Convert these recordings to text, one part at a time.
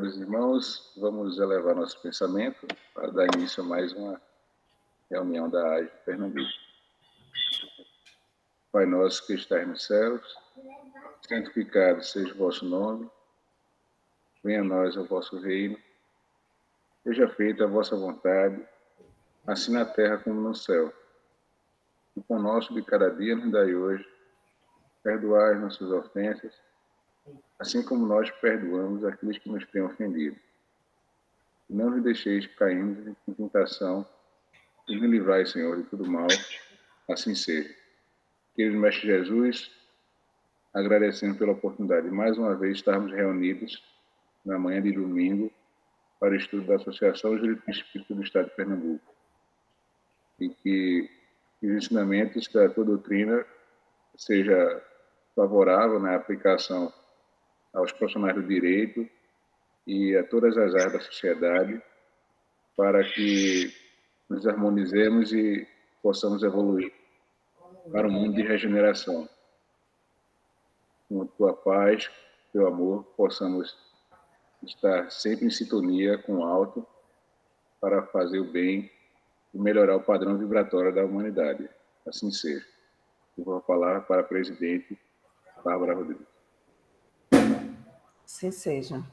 caros irmãos, vamos elevar nosso pensamento para dar início a mais uma reunião da AGE Pernambuco. Pai nosso que estás nos céus, santificado seja o vosso nome, venha a nós o vosso reino, seja feita a vossa vontade, assim na terra como no céu. O pão nosso de cada dia nos dai hoje, perdoai as nossas ofensas, assim como nós perdoamos aqueles que nos têm ofendido. E não nos deixeis cairmos em tentação, e nos livrai, Senhor, de todo mal, assim seja. Querido Mestre Jesus, agradecendo pela oportunidade de mais uma vez estarmos reunidos na manhã de domingo para o estudo da Associação Jurídica Espírita do Estado de Pernambuco. E que os ensinamentos da tua doutrina seja favorável na aplicação aos profissionais do direito e a todas as áreas da sociedade, para que nos harmonizemos e possamos evoluir para um mundo de regeneração. Com tua paz, teu amor, possamos estar sempre em sintonia com o alto para fazer o bem e melhorar o padrão vibratório da humanidade. Assim seja. Eu vou falar para a presidente Bárbara Rodrigues. Assim seja.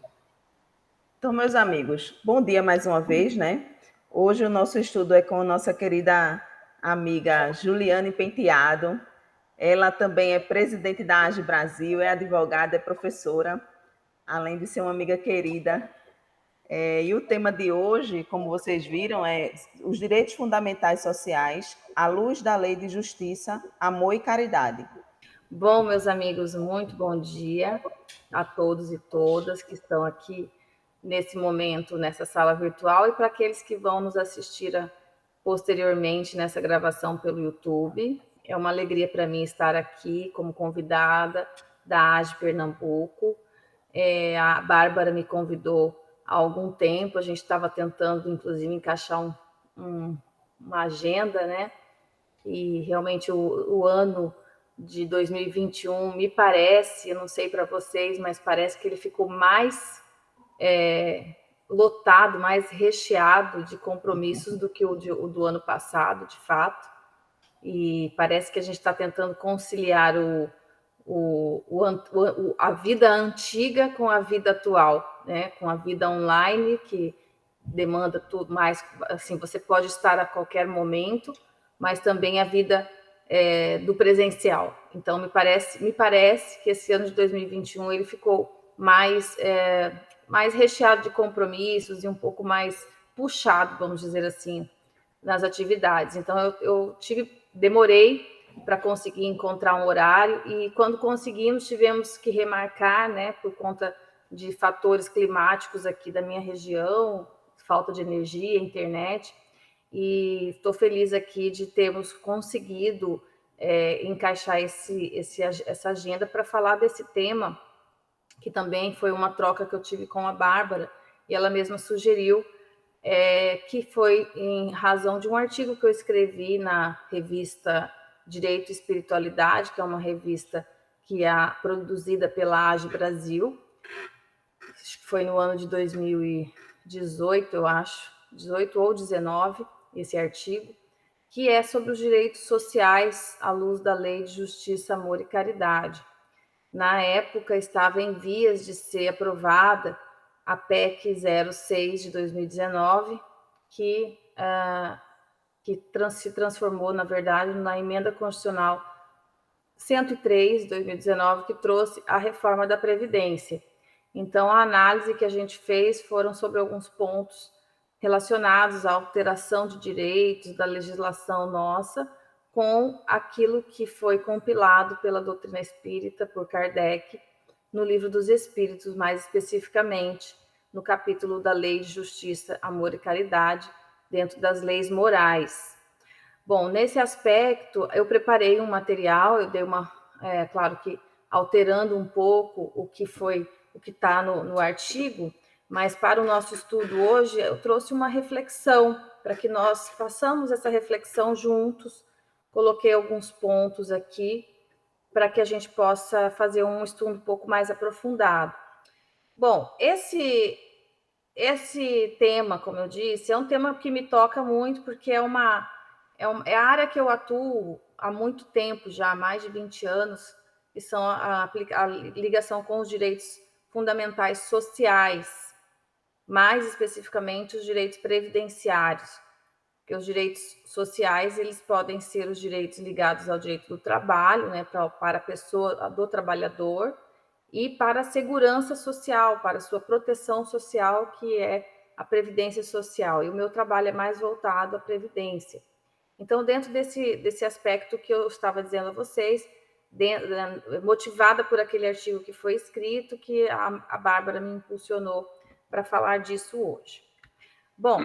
Então, meus amigos, bom dia mais uma vez, né? Hoje o nosso estudo é com a nossa querida amiga Juliane Penteado. Ela também é presidente da AGE Brasil, é advogada, é professora, além de ser uma amiga querida. E o tema de hoje, como vocês viram, é os direitos fundamentais sociais à luz da lei de justiça, amor e caridade. Bom, meus amigos, muito bom dia a todos e todas que estão aqui nesse momento, nessa sala virtual, e para aqueles que vão nos assistir posteriormente nessa gravação pelo YouTube. É uma alegria para mim estar aqui como convidada da AGE Pernambuco. A Bárbara me convidou há algum tempo, a gente estava tentando, inclusive, encaixar uma agenda, né? E realmente o ano de 2021 me parece, eu não sei para vocês, mas parece que ele ficou mais lotado, mais recheado de compromissos do que o do ano passado, de fato. E parece que a gente está tentando conciliar a vida antiga com a vida atual, né? Com a vida online, que demanda tudo mais, assim, você pode estar a qualquer momento, mas também a vida do presencial. Então, me parece que esse ano de 2021 ele ficou mais recheado de compromissos e um pouco mais puxado, vamos dizer assim, nas atividades. Então, eu demorei para conseguir encontrar um horário, e quando conseguimos, tivemos que remarcar, né, por conta de fatores climáticos aqui da minha região, falta de energia, internet, e estou feliz aqui de termos conseguido encaixar essa agenda para falar desse tema, que também foi uma troca que eu tive com a Bárbara, e ela mesma sugeriu, que foi em razão de um artigo que eu escrevi na revista Direito e Espiritualidade, que é uma revista que é produzida pela AGE Brasil. Acho que foi no ano de 2018, eu acho, 18 ou 19, esse artigo, que é sobre os direitos sociais à luz da Lei de Justiça, Amor e Caridade. Na época, estava em vias de ser aprovada a PEC 06 de 2019, que se transformou, na verdade, na Emenda Constitucional 103 de 2019, que trouxe a reforma da Previdência. Então, a análise que a gente fez foram sobre alguns pontos relacionados à alteração de direitos da legislação nossa com aquilo que foi compilado pela doutrina espírita, por Kardec, no Livro dos Espíritos, mais especificamente no capítulo da Lei de Justiça, Amor e Caridade, dentro das leis morais. Bom, nesse aspecto, eu preparei um material, eu dei claro que alterando um pouco o que está no artigo, mas para o nosso estudo hoje, eu trouxe uma reflexão, para que nós façamos essa reflexão juntos. Coloquei alguns pontos aqui, para que a gente possa fazer um estudo um pouco mais aprofundado. Bom, esse esse tema, como eu disse, é um tema que me toca muito, porque é a área que eu atuo há muito tempo já, há mais de 20 anos, que são a ligação com os direitos fundamentais sociais, mais especificamente os direitos previdenciários, porque os direitos sociais, eles podem ser os direitos ligados ao direito do trabalho, né, para a pessoa, do trabalhador, e para a segurança social, para a sua proteção social, que é a previdência social. E o meu trabalho é mais voltado à previdência. Então, dentro desse aspecto que eu estava dizendo a vocês, motivada por aquele artigo que foi escrito, que a Bárbara me impulsionou para falar disso hoje. Bom,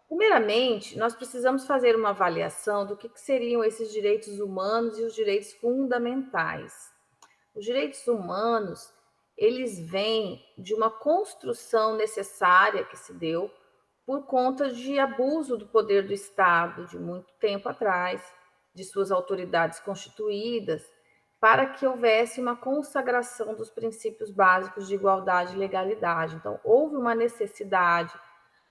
primeiramente, nós precisamos fazer uma avaliação do que seriam esses direitos humanos e os direitos fundamentais. Os direitos humanos, eles vêm de uma construção necessária que se deu por conta de abuso do poder do Estado de muito tempo atrás, de suas autoridades constituídas, para que houvesse uma consagração dos princípios básicos de igualdade e legalidade. Então, houve uma necessidade,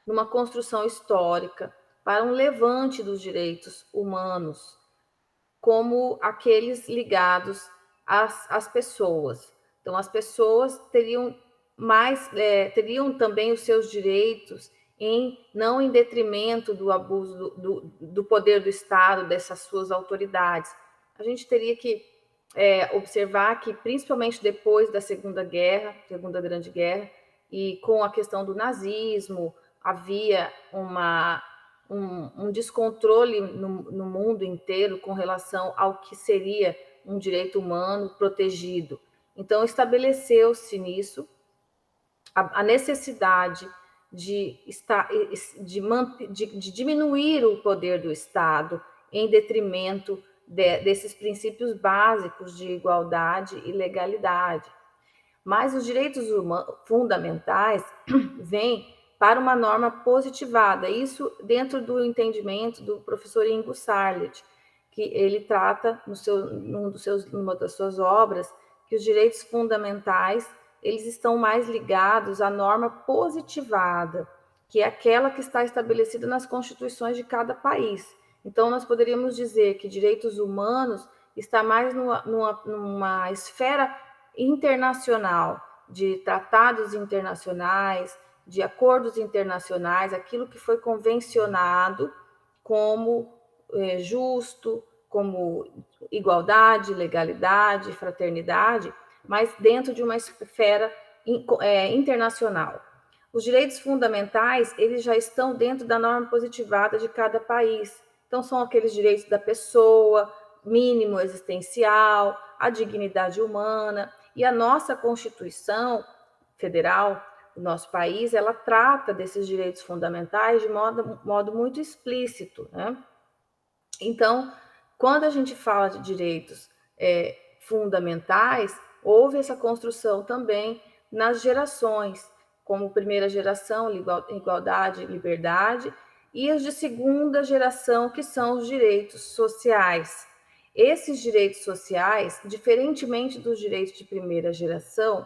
numa construção histórica, para um levante dos direitos humanos, como aqueles ligados às pessoas. Então, as pessoas teriam também os seus direitos não em detrimento do abuso do poder do Estado, dessas suas autoridades. A gente teria que observar que, principalmente depois da Segunda Grande Guerra, e com a questão do nazismo, havia um descontrole no mundo inteiro com relação ao que seria um direito humano protegido. Então, estabeleceu-se nisso a necessidade de diminuir o poder do Estado em detrimento desses princípios básicos de igualdade e legalidade. Mas os direitos fundamentais vêm para uma norma positivada, isso dentro do entendimento do professor Ingo Sarlet, que ele trata numa das suas obras que os direitos fundamentais eles estão mais ligados à norma positivada, que é aquela que está estabelecida nas constituições de cada país. Então, nós poderíamos dizer que direitos humanos está mais numa esfera internacional, de tratados internacionais, de acordos internacionais, aquilo que foi convencionado como justo, como igualdade, legalidade, fraternidade, mas dentro de uma esfera internacional. Os direitos fundamentais, eles já estão dentro da norma positivada de cada país. Então, são aqueles direitos da pessoa, mínimo existencial, a dignidade humana. E a nossa Constituição Federal, o nosso país, ela trata desses direitos fundamentais de modo muito explícito, né? Então, quando a gente fala de direitos fundamentais, houve essa construção também nas gerações, como primeira geração, igualdade, liberdade, e os de segunda geração, que são os direitos sociais. Esses direitos sociais, diferentemente dos direitos de primeira geração,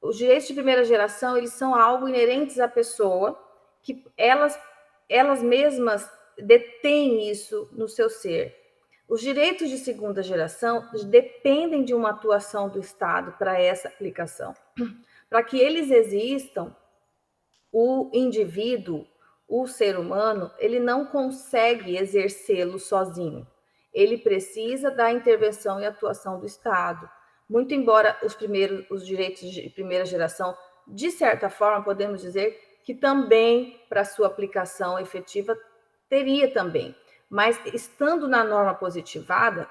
os direitos de primeira geração, eles são algo inerentes à pessoa, que elas mesmas detêm isso no seu ser. Os direitos de segunda geração dependem de uma atuação do Estado para essa aplicação. Para que eles existam, o indivíduo, o ser humano, ele não consegue exercê-lo sozinho. Ele precisa da intervenção e atuação do Estado. Muito embora os direitos de primeira geração, de certa forma, podemos dizer que também, para sua aplicação efetiva, teria também. Mas, estando na norma positivada,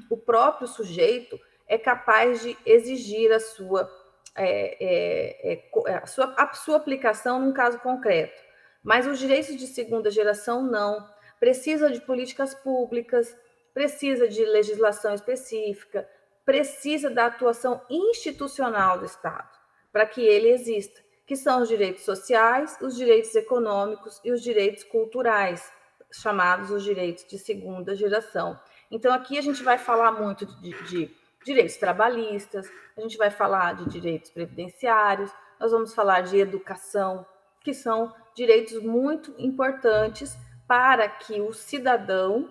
o próprio sujeito é capaz de exigir a sua aplicação num caso concreto. Mas os direitos de segunda geração não. Precisa de políticas públicas, precisa de legislação específica, precisa da atuação institucional do Estado para que ele exista, que são os direitos sociais, os direitos econômicos e os direitos culturais, chamados os direitos de segunda geração. Então, aqui a gente vai falar muito de direitos trabalhistas, a gente vai falar de direitos previdenciários, nós vamos falar de educação, que são direitos muito importantes para que o cidadão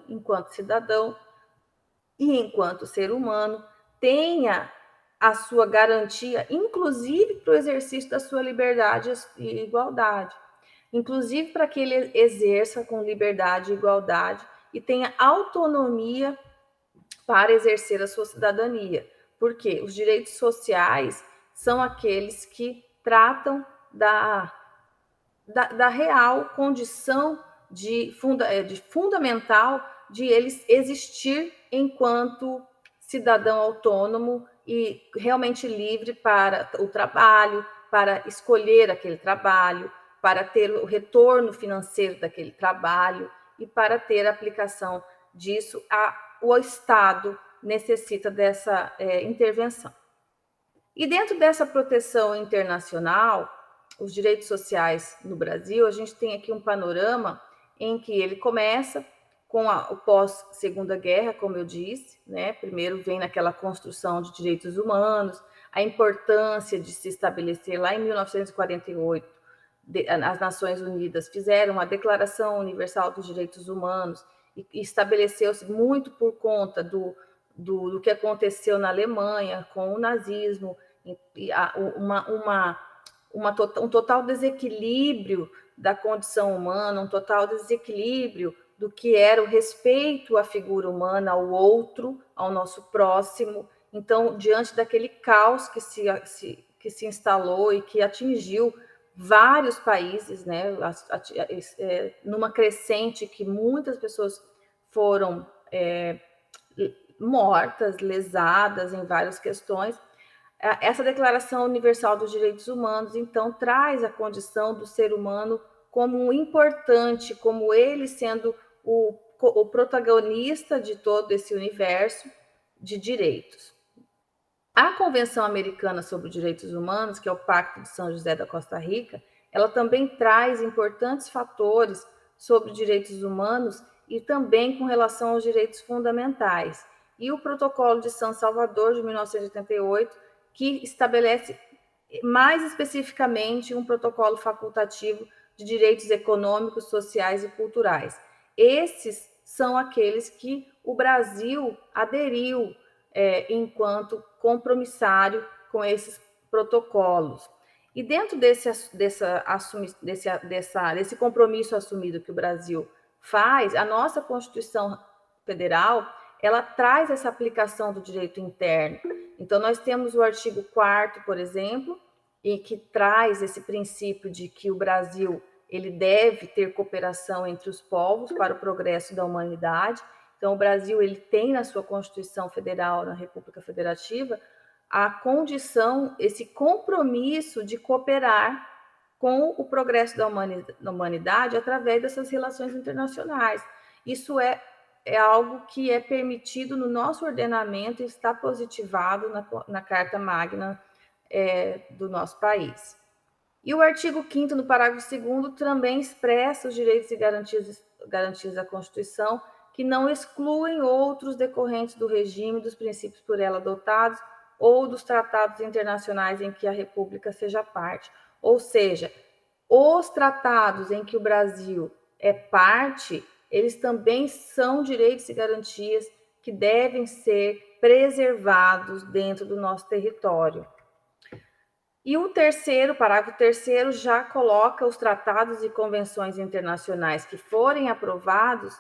e enquanto ser humano, tenha a sua garantia, inclusive para o exercício da sua liberdade e igualdade. Inclusive para que ele exerça com liberdade e igualdade e tenha autonomia para exercer a sua cidadania. Porque os direitos sociais são aqueles que tratam da real condição de fundamental de eles existir enquanto cidadão autônomo e realmente livre para o trabalho, para escolher aquele trabalho, para ter o retorno financeiro daquele trabalho e para ter a aplicação disso, o Estado necessita dessa intervenção. E dentro dessa proteção internacional, os direitos sociais no Brasil, a gente tem aqui um panorama em que ele começa com o pós-Segunda Guerra, como eu disse, né? Primeiro vem naquela construção de direitos humanos, a importância de se estabelecer lá em 1948, as Nações Unidas fizeram a Declaração Universal dos Direitos Humanos e estabeleceu-se muito por conta do que aconteceu na Alemanha com o nazismo, um total desequilíbrio da condição humana, um total desequilíbrio do que era o respeito à figura humana, ao outro, ao nosso próximo. Então, diante daquele caos que se instalou e que atingiu vários países, né, numa crescente que muitas pessoas foram mortas, lesadas em várias questões, essa Declaração Universal dos Direitos Humanos, então, traz a condição do ser humano como importante, como ele sendo o protagonista de todo esse universo de direitos. A Convenção Americana sobre os Direitos Humanos, que é o Pacto de São José da Costa Rica, ela também traz importantes fatores sobre direitos humanos e também com relação aos direitos fundamentais. E o Protocolo de São Salvador, de 1988, que estabelece mais especificamente um protocolo facultativo de direitos econômicos, sociais e culturais. Esses são aqueles que o Brasil aderiu enquanto compromissário com esses protocolos. E dentro desse compromisso assumido que o Brasil faz, a nossa Constituição Federal, ela traz essa aplicação do direito interno. Então, nós temos o artigo 4º, por exemplo, e que traz esse princípio de que o Brasil ele deve ter cooperação entre os povos para o progresso da humanidade. Então, o Brasil ele tem na sua Constituição Federal, na República Federativa, a condição, esse compromisso de cooperar com o progresso da humanidade através dessas relações internacionais. Isso é algo que é permitido no nosso ordenamento e está positivado na Carta Magna do nosso país. E o artigo 5º, no parágrafo 2º, também expressa os direitos e garantias da Constituição, que não excluem outros decorrentes do regime, dos princípios por ela adotados ou dos tratados internacionais em que a República seja parte. Ou seja, os tratados em que o Brasil é parte, eles também são direitos e garantias que devem ser preservados dentro do nosso território. E o parágrafo 3º, já coloca os tratados e convenções internacionais que forem aprovados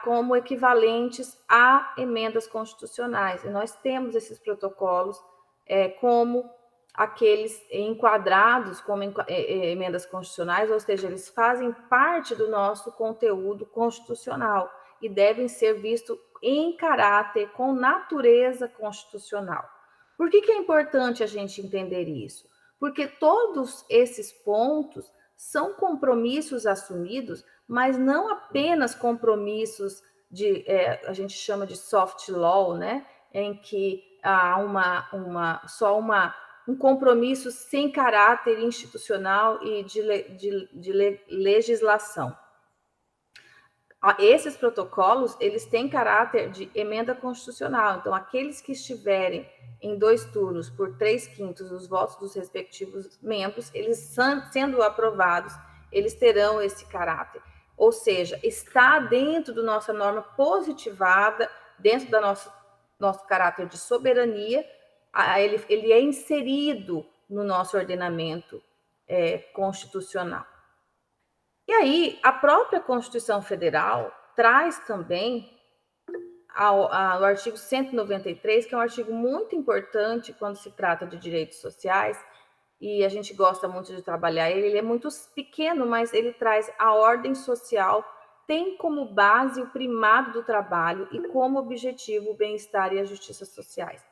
como equivalentes a emendas constitucionais. E nós temos esses protocolos como aqueles enquadrados como emendas constitucionais, ou seja, eles fazem parte do nosso conteúdo constitucional e devem ser vistos em caráter, com natureza constitucional. Por que é importante a gente entender isso? Porque todos esses pontos são compromissos assumidos, mas não apenas compromissos a gente chama de soft law, né? Em que há um compromisso sem caráter institucional e de legislação. Esses protocolos, eles têm caráter de emenda constitucional. Então, aqueles que estiverem em 2 turnos por 3/5 dos votos dos respectivos membros, eles sendo aprovados, eles terão esse caráter. Ou seja, está dentro da nossa norma positivada, dentro do nosso caráter de soberania, ele é inserido no nosso ordenamento constitucional. E aí, a própria Constituição Federal traz também o artigo 193, que é um artigo muito importante quando se trata de direitos sociais, e a gente gosta muito de trabalhar ele. Ele é muito pequeno, mas ele traz a ordem social, tem como base o primado do trabalho e como objetivo o bem-estar e a justiça sociais.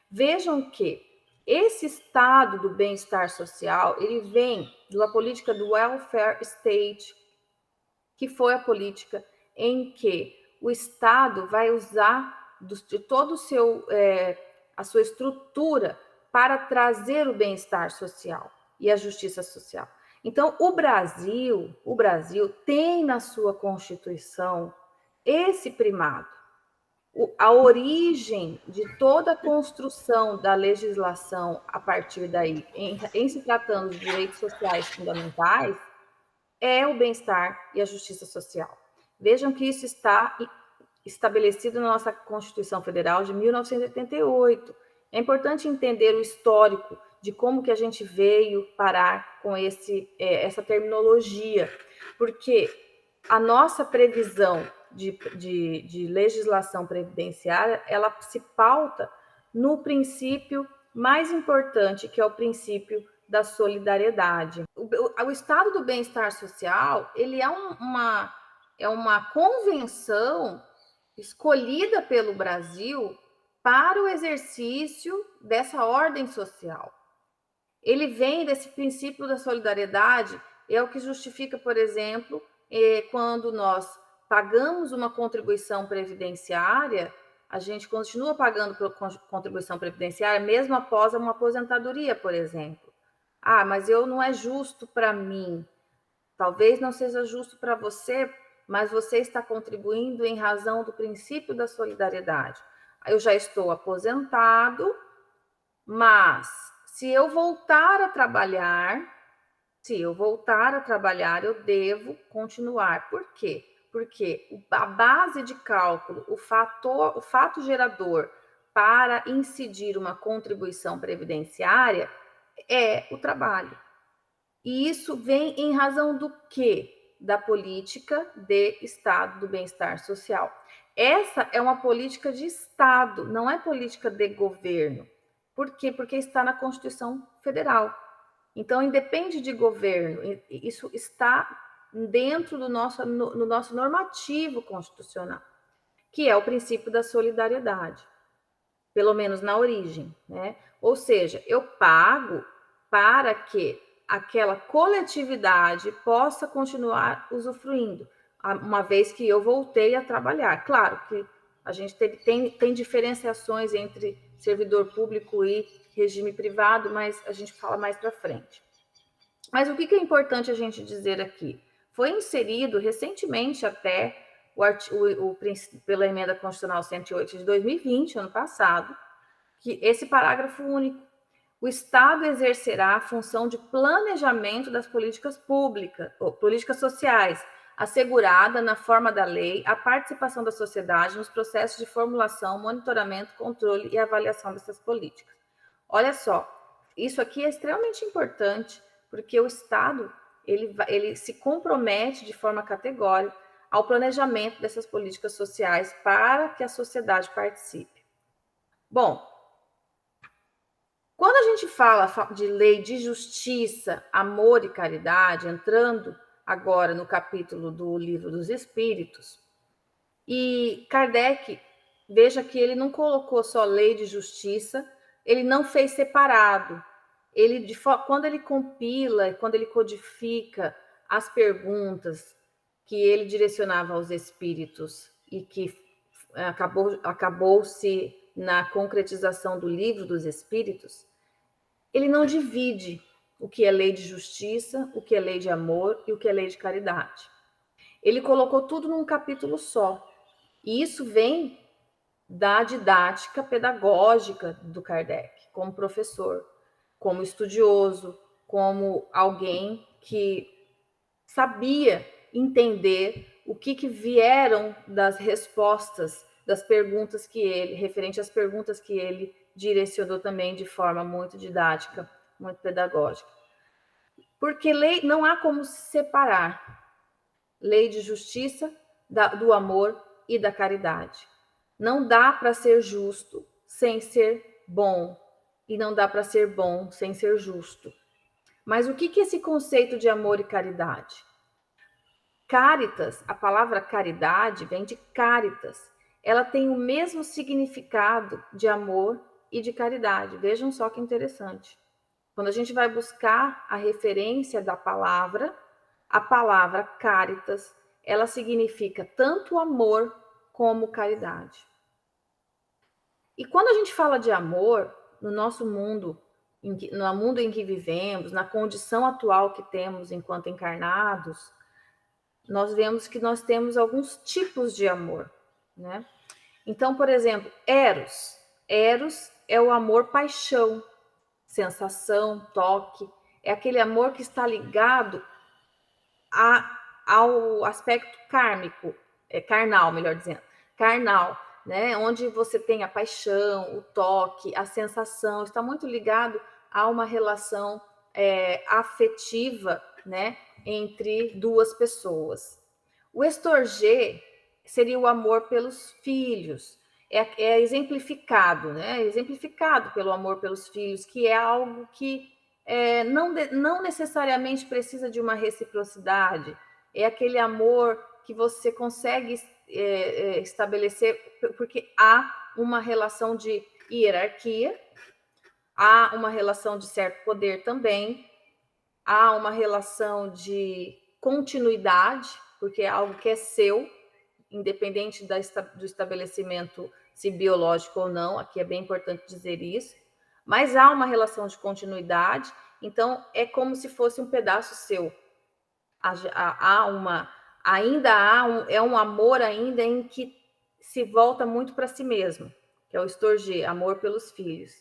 Vejam que esse estado do bem-estar social, ele vem da política do welfare state, que foi a política em que o Estado vai usar de todo a sua estrutura para trazer o bem-estar social e a justiça social. Então, o Brasil tem na sua Constituição esse primado. A origem de toda a construção da legislação a partir daí, em se tratando de direitos sociais fundamentais, é o bem-estar e a justiça social. Vejam que isso está estabelecido na nossa Constituição Federal de 1988. É importante entender o histórico de como que a gente veio parar com essa terminologia, porque a nossa previsão de legislação previdenciária, ela se pauta no princípio mais importante, que é o princípio da solidariedade. O estado do bem-estar social, ele é uma convenção escolhida pelo Brasil para o exercício dessa ordem social. Ele vem desse princípio da solidariedade, é o que justifica, por exemplo, quando nós pagamos uma contribuição previdenciária, a gente continua pagando contribuição previdenciária mesmo após uma aposentadoria, por exemplo. Ah, mas não é justo para mim. Talvez não seja justo para você, mas você está contribuindo em razão do princípio da solidariedade. Eu já estou aposentado, mas se eu voltar a trabalhar, eu devo continuar. Por quê? Porque a base de cálculo, o fato gerador para incidir uma contribuição previdenciária é o trabalho. E isso vem em razão do quê? Da política de Estado do bem-estar social. Essa é uma política de Estado, não é política de governo. Por quê? Porque está na Constituição Federal. Então, independe de governo, isso está dentro do no nosso normativo constitucional, que é o princípio da solidariedade, pelo menos na origem, né? Ou seja, eu pago para que aquela coletividade possa continuar usufruindo, uma vez que eu voltei a trabalhar. Claro que a gente tem diferenciações entre servidor público e regime privado, mas a gente fala mais para frente. Mas o que é importante a gente dizer aqui? Foi inserido recentemente até pela emenda constitucional 108 de 2020, ano passado, que esse parágrafo único: o Estado exercerá a função de planejamento das políticas públicas, ou políticas sociais, assegurada, na forma da lei, a participação da sociedade nos processos de formulação, monitoramento, controle e avaliação dessas políticas. Olha só, isso aqui é extremamente importante, porque o Estado ele se compromete de forma categórica ao planejamento dessas políticas sociais para que a sociedade participe. Bom, quando a gente fala de lei de justiça, amor e caridade, entrando agora no capítulo do Livro dos Espíritos, e Kardec, veja que ele não colocou só lei de justiça, ele não fez separado. Quando ele compila, quando ele codifica as perguntas que ele direcionava aos espíritos e que acabou-se na concretização do Livro dos Espíritos, ele não divide o que é lei de justiça, o que é lei de amor e o que é lei de caridade. Ele colocou tudo num capítulo só. E isso vem da didática pedagógica do Kardec, como professor, como estudioso, como alguém que sabia entender o que vieram das respostas das perguntas que ele, referente às perguntas que ele direcionou também de forma muito didática, muito pedagógica. Porque lei, não há como separar lei de justiça do amor e da caridade. Não dá para ser justo sem ser bom, e não dá para ser bom sem ser justo. Mas o que é esse conceito de amor e caridade? Caritas, a palavra caridade vem de caritas. Ela tem o mesmo significado de amor e de caridade. Vejam só que interessante. Quando a gente vai buscar a referência da palavra, a palavra caritas, ela significa tanto amor como caridade. E quando a gente fala de amor, no nosso mundo, no mundo em que vivemos, na condição atual que temos enquanto encarnados, nós vemos que nós temos alguns tipos de amor, né? Então, por exemplo, Eros. Eros é o amor-paixão, sensação, toque. É aquele amor que está ligado ao aspecto kármico, carnal, melhor dizendo. Carnal, né? Onde você tem a paixão, o toque, a sensação. Está muito ligado a uma relação afetiva, né? Entre duas pessoas. O estorger seria o amor pelos filhos, é exemplificado, né? Exemplificado pelo amor pelos filhos, que é algo que não necessariamente precisa de uma reciprocidade, é aquele amor que você consegue estabelecer, porque há uma relação de hierarquia, há uma relação de certo poder também, há uma relação de continuidade, porque é algo que é seu, independente do estabelecimento, se biológico ou não, aqui é bem importante dizer isso, mas há uma relação de continuidade, então é como se fosse um pedaço seu. É um amor ainda em que se volta muito para si mesmo, que é o estorger, amor pelos filhos.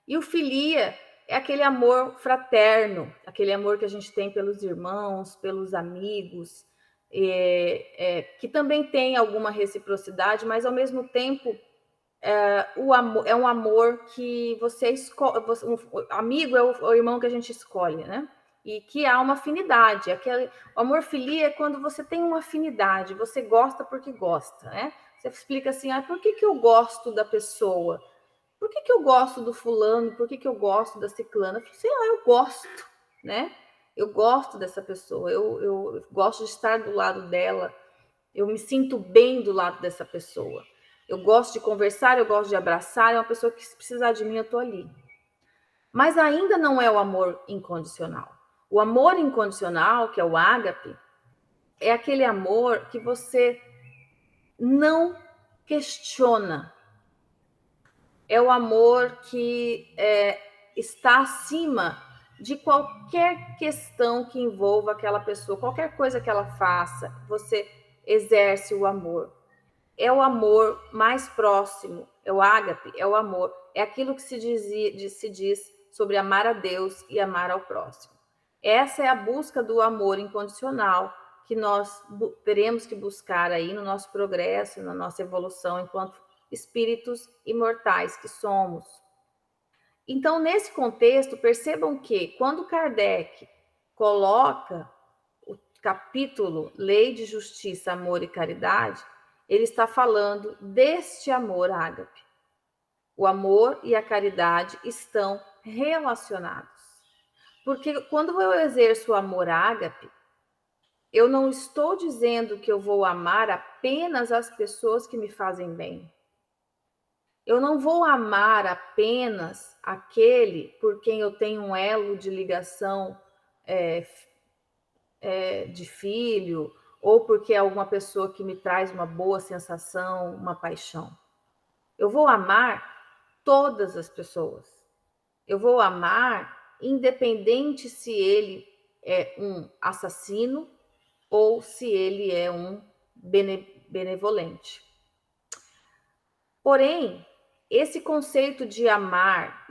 E o filia é aquele amor fraterno, aquele amor que a gente tem pelos irmãos, pelos amigos, que também tem alguma reciprocidade, mas ao mesmo tempo o amor é um amor que você escolhe. O amigo é o irmão que a gente escolhe, né? E que há uma afinidade. O amor filia é quando você tem uma afinidade, você gosta porque gosta, né? Você explica assim, por que eu gosto da pessoa? Por que eu gosto do fulano? Por que eu gosto da ciclana? Sei lá, eu gosto, né? Eu gosto dessa pessoa, eu gosto de estar do lado dela, eu me sinto bem do lado dessa pessoa. Eu gosto de conversar, eu gosto de abraçar, é uma pessoa que se precisar de mim, eu estou ali. Mas ainda não é o amor incondicional. O amor incondicional, que é o ágape, é aquele amor que você não questiona. É o amor que está acima de qualquer questão que envolva aquela pessoa, qualquer coisa que ela faça, você exerce o amor. É o amor mais próximo, é o ágape, é o amor, é aquilo que se diz sobre amar a Deus e amar ao próximo. Essa é a busca do amor incondicional que nós teremos que buscar aí no nosso progresso, na nossa evolução enquanto espíritos imortais que somos. Então, nesse contexto, percebam que quando Kardec coloca o capítulo Lei de Justiça, Amor e Caridade, ele está falando deste amor ágape. O amor e a caridade estão relacionados. Porque quando eu exerço o amor ágape, eu não estou dizendo que eu vou amar apenas as pessoas que me fazem bem. Eu não vou amar apenas aquele por quem eu tenho um elo de ligação de filho, ou porque é alguma pessoa que me traz uma boa sensação, uma paixão. Eu vou amar todas as pessoas. Eu vou amar independente se ele é um assassino ou se ele é um benevolente. Porém, esse conceito de amar,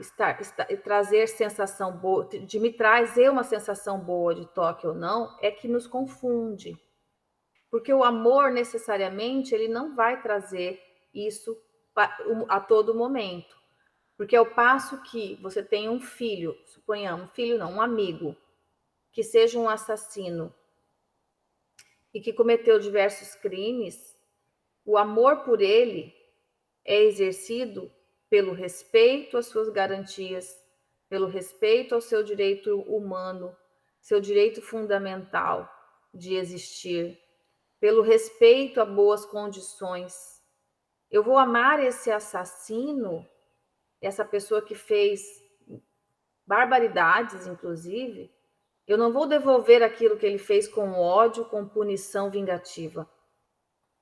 trazer sensação boa, de me trazer uma sensação boa de toque ou não, é que nos confunde. Porque o amor, necessariamente, ele não vai trazer isso a todo momento. Porque ao passo que você tem um filho, suponhamos, um filho não, um amigo, que seja um assassino e que cometeu diversos crimes, o amor por ele é exercido pelo respeito às suas garantias, pelo respeito ao seu direito humano, seu direito fundamental de existir, pelo respeito a boas condições. Eu vou amar esse assassino, essa pessoa que fez barbaridades, inclusive. Eu não vou devolver aquilo que ele fez com ódio, com punição vingativa.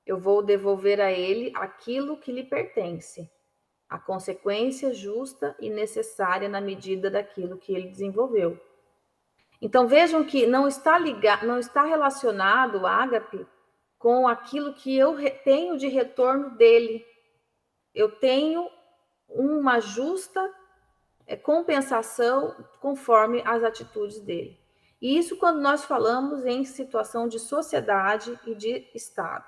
Eu vou devolver a ele aquilo que lhe pertence, a consequência justa e necessária na medida daquilo que ele desenvolveu. Então vejam que não está relacionado o ágape com aquilo que eu tenho de retorno dele. Eu tenho uma justa compensação conforme as atitudes dele. E isso quando nós falamos em situação de sociedade e de Estado.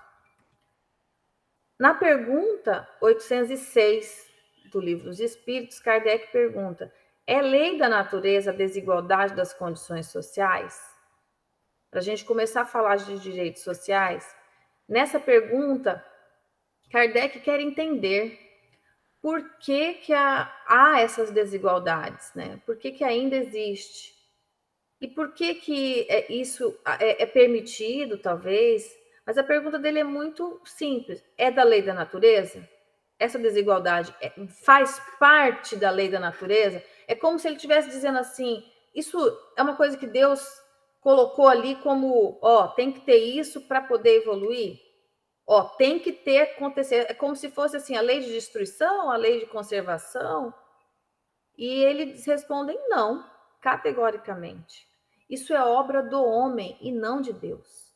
Na pergunta 806 do Livro dos Espíritos, Kardec pergunta: é lei da natureza a desigualdade das condições sociais? Para a gente começar a falar de direitos sociais, nessa pergunta, Kardec quer entender por que há essas desigualdades, né? Por que ainda existe? E por que isso é permitido, talvez? Mas a pergunta dele é muito simples. É da lei da natureza? Essa desigualdade faz parte da lei da natureza? É como se ele estivesse dizendo assim, isso é uma coisa que Deus colocou ali como, tem que ter isso para poder evoluir? Tem que acontecer. É como se fosse assim, a lei de destruição, a lei de conservação. E eles respondem não, categoricamente. Isso é obra do homem e não de Deus.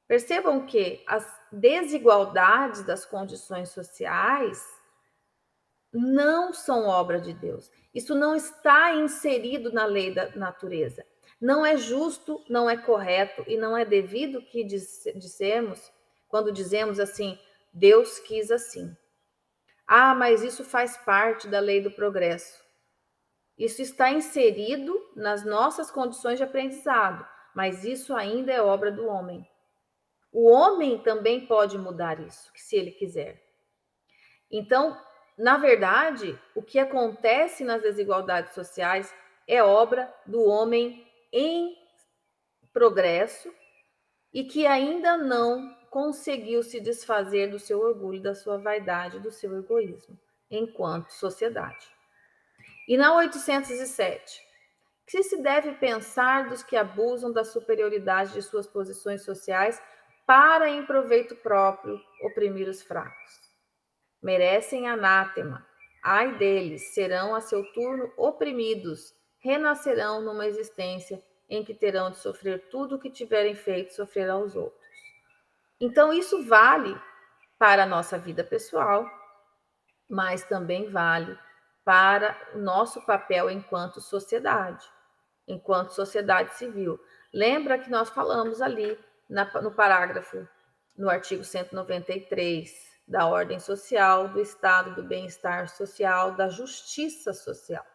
Percebam que as desigualdades das condições sociais não são obra de Deus. Isso não está inserido na lei da natureza. Não é justo, não é correto e não é devido que dissemos quando dizemos assim, Deus quis assim. Mas isso faz parte da lei do progresso. Isso está inserido nas nossas condições de aprendizado, mas isso ainda é obra do homem. O homem também pode mudar isso, se ele quiser. Então, na verdade, o que acontece nas desigualdades sociais é obra do homem em progresso e que ainda não conseguiu se desfazer do seu orgulho, da sua vaidade, do seu egoísmo, enquanto sociedade. E na 807, que se deve pensar dos que abusam da superioridade de suas posições sociais para, em proveito próprio, oprimir os fracos? Merecem anátema. Ai deles, serão a seu turno oprimidos, renascerão numa existência em que terão de sofrer tudo o que tiverem feito sofrer aos outros. Então, isso vale para a nossa vida pessoal, mas também vale para o nosso papel enquanto sociedade civil. Lembra que nós falamos ali no parágrafo, no artigo 193, da ordem social, do estado do bem-estar social, da justiça social.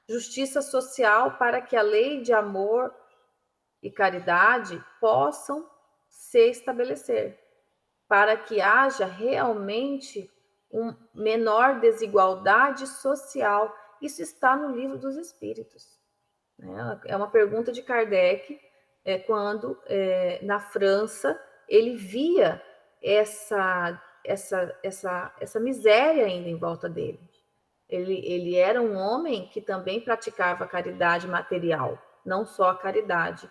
Justiça social para que a lei de amor e caridade possam se estabelecer, para que haja realmente uma menor desigualdade social. Isso está no Livro dos Espíritos. É uma pergunta de Kardec, quando na França ele via essa miséria ainda em volta dele. Ele era um homem que também praticava caridade material, não só a caridade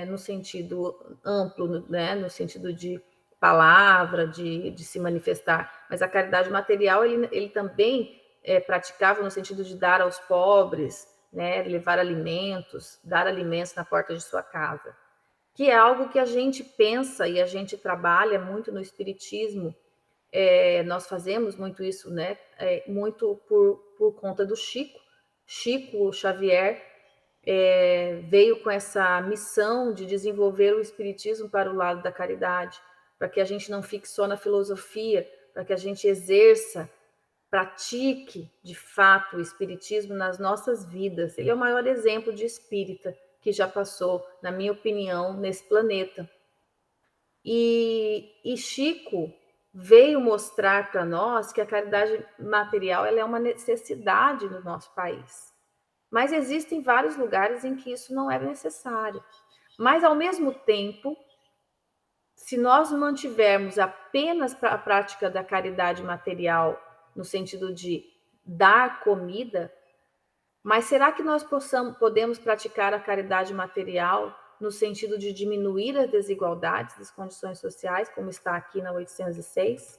no sentido amplo, né? No sentido de palavra, de se manifestar, mas a caridade material ele também praticava no sentido de dar aos pobres, né? Levar alimentos, dar alimentos na porta de sua casa, que é algo que a gente pensa e a gente trabalha muito no espiritismo, Nós fazemos muito isso, né? Muito por conta do Chico. Chico Xavier veio com essa missão de desenvolver o espiritismo para o lado da caridade, para que a gente não fique só na filosofia, para que a gente exerça, pratique de fato o espiritismo nas nossas vidas. Ele é o maior exemplo de espírita que já passou, na minha opinião, nesse planeta. E Chico veio mostrar para nós que a caridade material ela é uma necessidade no nosso país. Mas existem vários lugares em que isso não é necessário. Mas, ao mesmo tempo, se nós mantivermos apenas a prática da caridade material, no sentido de dar comida, mas será que nós podemos praticar a caridade material no sentido de diminuir as desigualdades das condições sociais, como está aqui na 806?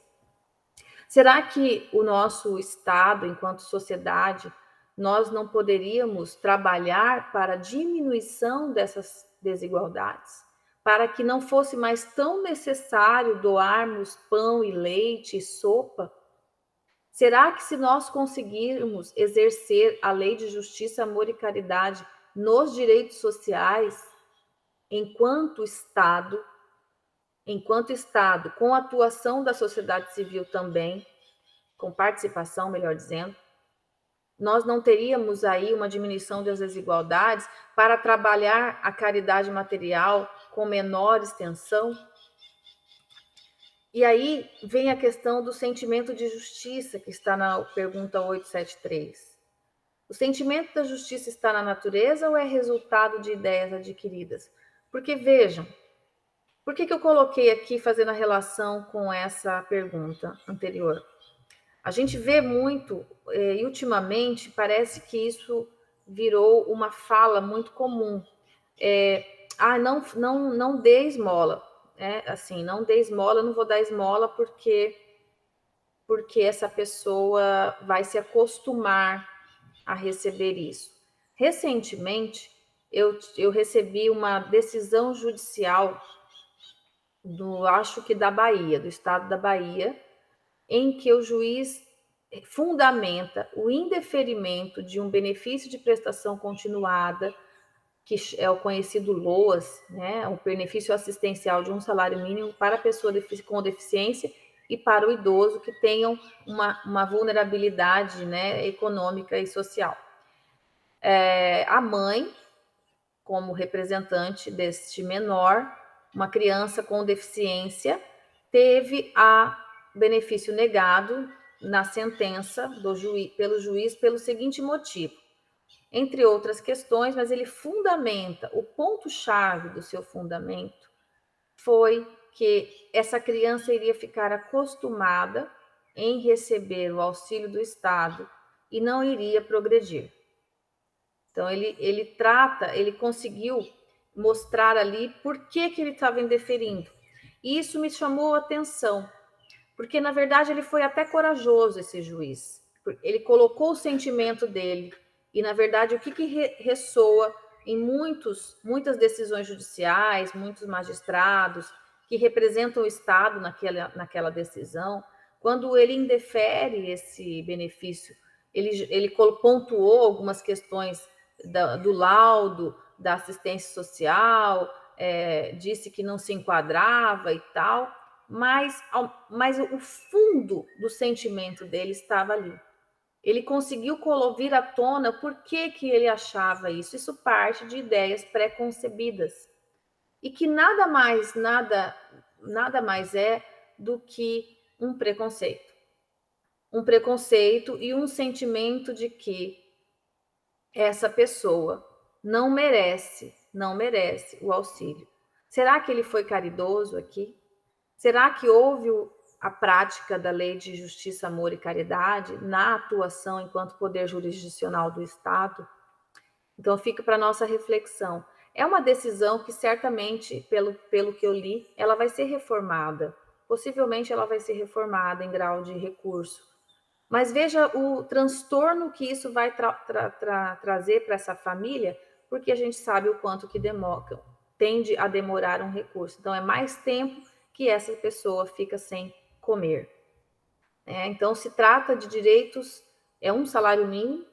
Será que o nosso Estado, enquanto sociedade, nós não poderíamos trabalhar para a diminuição dessas desigualdades? Para que não fosse mais tão necessário doarmos pão e leite e sopa? Será que se nós conseguirmos exercer a lei de justiça, amor e caridade nos direitos sociais, enquanto Estado, com a atuação da sociedade civil também, com participação, melhor dizendo, nós não teríamos aí uma diminuição das desigualdades para trabalhar a caridade material com menor extensão? E aí vem a questão do sentimento de justiça, que está na pergunta 873. O sentimento da justiça está na natureza ou é resultado de ideias adquiridas? Porque, vejam, por que eu coloquei aqui fazendo a relação com essa pergunta anterior? A gente vê muito, e ultimamente parece que isso virou uma fala muito comum. Não dê esmola. Assim, não dê esmola, não vou dar esmola porque essa pessoa vai se acostumar a receber isso. Recentemente, eu recebi uma decisão judicial acho que da Bahia, do estado da Bahia, em que o juiz fundamenta o indeferimento de um benefício de prestação continuada, que é o conhecido LOAS, né, o benefício assistencial de um salário mínimo para a pessoa com deficiência e para o idoso que tenham uma vulnerabilidade, né, econômica e social. A mãe, como representante deste menor, uma criança com deficiência, teve benefício negado na sentença pelo juiz pelo seguinte motivo, entre outras questões, mas ele fundamenta, o ponto-chave do seu fundamento foi que essa criança iria ficar acostumada em receber o auxílio do Estado e não iria progredir. Então, ele conseguiu mostrar ali por que ele estava indeferindo. E isso me chamou a atenção, porque, na verdade, ele foi até corajoso, esse juiz. Ele colocou o sentimento dele e, na verdade, o que ressoa em muitas decisões judiciais, muitos magistrados que representam o Estado naquela decisão, quando ele indefere esse benefício, ele pontuou algumas questões do laudo, da assistência social, disse que não se enquadrava e tal, mas o fundo do sentimento dele estava ali. Ele conseguiu vir à tona por que ele achava isso. Isso parte de ideias pré-concebidas. E que nada mais é do que um preconceito. Um preconceito e um sentimento de que essa pessoa não merece o auxílio. Será que ele foi caridoso aqui? Será que houve a prática da lei de justiça, amor e caridade na atuação enquanto poder jurisdicional do Estado? Então, fica para nossa reflexão. É uma decisão que certamente, pelo que eu li, ela vai ser reformada. Possivelmente ela vai ser reformada em grau de recurso. Mas veja o transtorno que isso vai trazer para essa família, porque a gente sabe o quanto que tende a demorar um recurso. Então, é mais tempo que essa pessoa fica sem comer. Então, se trata de direitos, um salário mínimo,